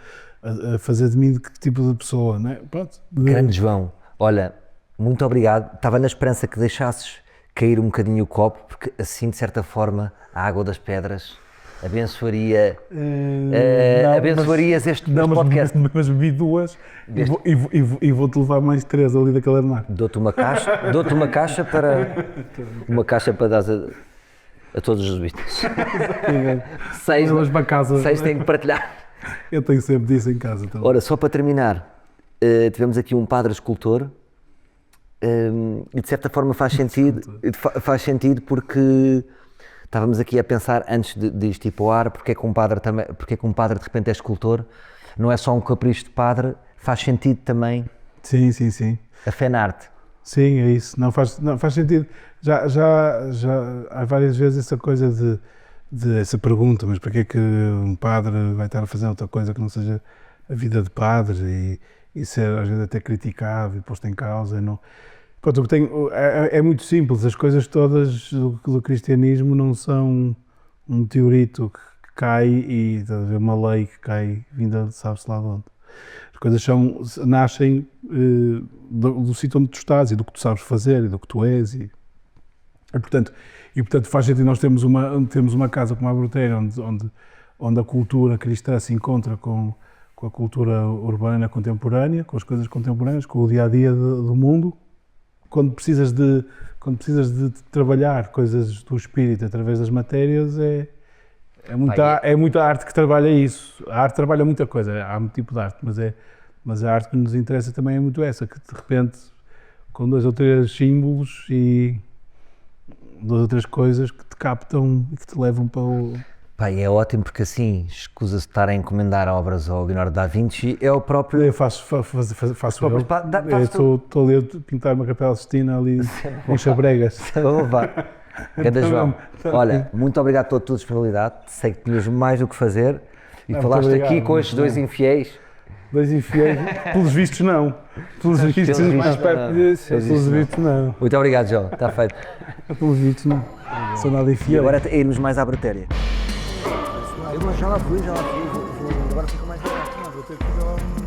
a fazer de mim de que tipo de pessoa, não é? Pronto. Grande João, olha, muito obrigado. Estava na esperança que deixasses cair um bocadinho o copo, porque assim, de certa forma, a água das pedras abençoarias este podcast. Mas bebi duas e vou-te levar mais 3 ali daquele armário. Dou-te uma caixa para dar a todos os jesuítas. 6 têm que partilhar. Eu tenho sempre disso em casa também. Ora, só para terminar, tivemos aqui um padre escultor e de certa forma faz sentido porque estávamos aqui a pensar antes de isto ir para o ar, porque é que um padre de repente é escultor, não é só um capricho de padre, faz sentido também. Sim. A fé na arte. Sim, é isso, faz sentido. Já há várias vezes essa coisa essa pergunta, mas para que é que um padre vai estar a fazer outra coisa que não seja a vida de padre e ser às vezes até criticado e posto em causa? Não. Pronto, é muito simples, as coisas todas do cristianismo não são um meteorito que cai e uma lei que cai vinda de sabe-se lá de onde. As coisas nascem do sítio onde tu estás e do que tu sabes fazer e do que tu és. E portanto faz sentido nós temos uma casa como a Broteira onde a cultura cristã se encontra com a cultura urbana contemporânea, com as coisas contemporâneas, com o dia-a-dia do mundo. Quando precisas de quando precisas de trabalhar coisas do espírito através das matérias, é muita arte que trabalha isso. A arte trabalha muita coisa, há muito tipo de arte, mas a arte que nos interessa também é muito essa, que de repente, com 2 ou 3 símbolos e 2 ou 3 coisas que te captam e que te levam para o... Pá, e é ótimo porque assim, escusa-se de estar a encomendar obras ao Leonardo da Vinci, é o próprio... Eu faço próprios eu. pa- dá- Eu Estou ali a pintar uma Capela Sistina ali em Chabregas. Vamos lá. Ganda João, olha, muito obrigado pela tua disponibilidade, sei que tinhas mais do que fazer e Muito falaste obrigado, aqui com estes muito 2 infiéis. 2 infiéis, pelos vistos não. Pelos vistos Pelos mais vistos perto não. disso. Pelos Pelos vistos vistos não. Muito obrigado, João, está feito. Pelos vistos não. Sou nada E infiel. agora é irmos mais à Bretéria. Eu já lá fui, agora fico mais... Vou ter que fazer lá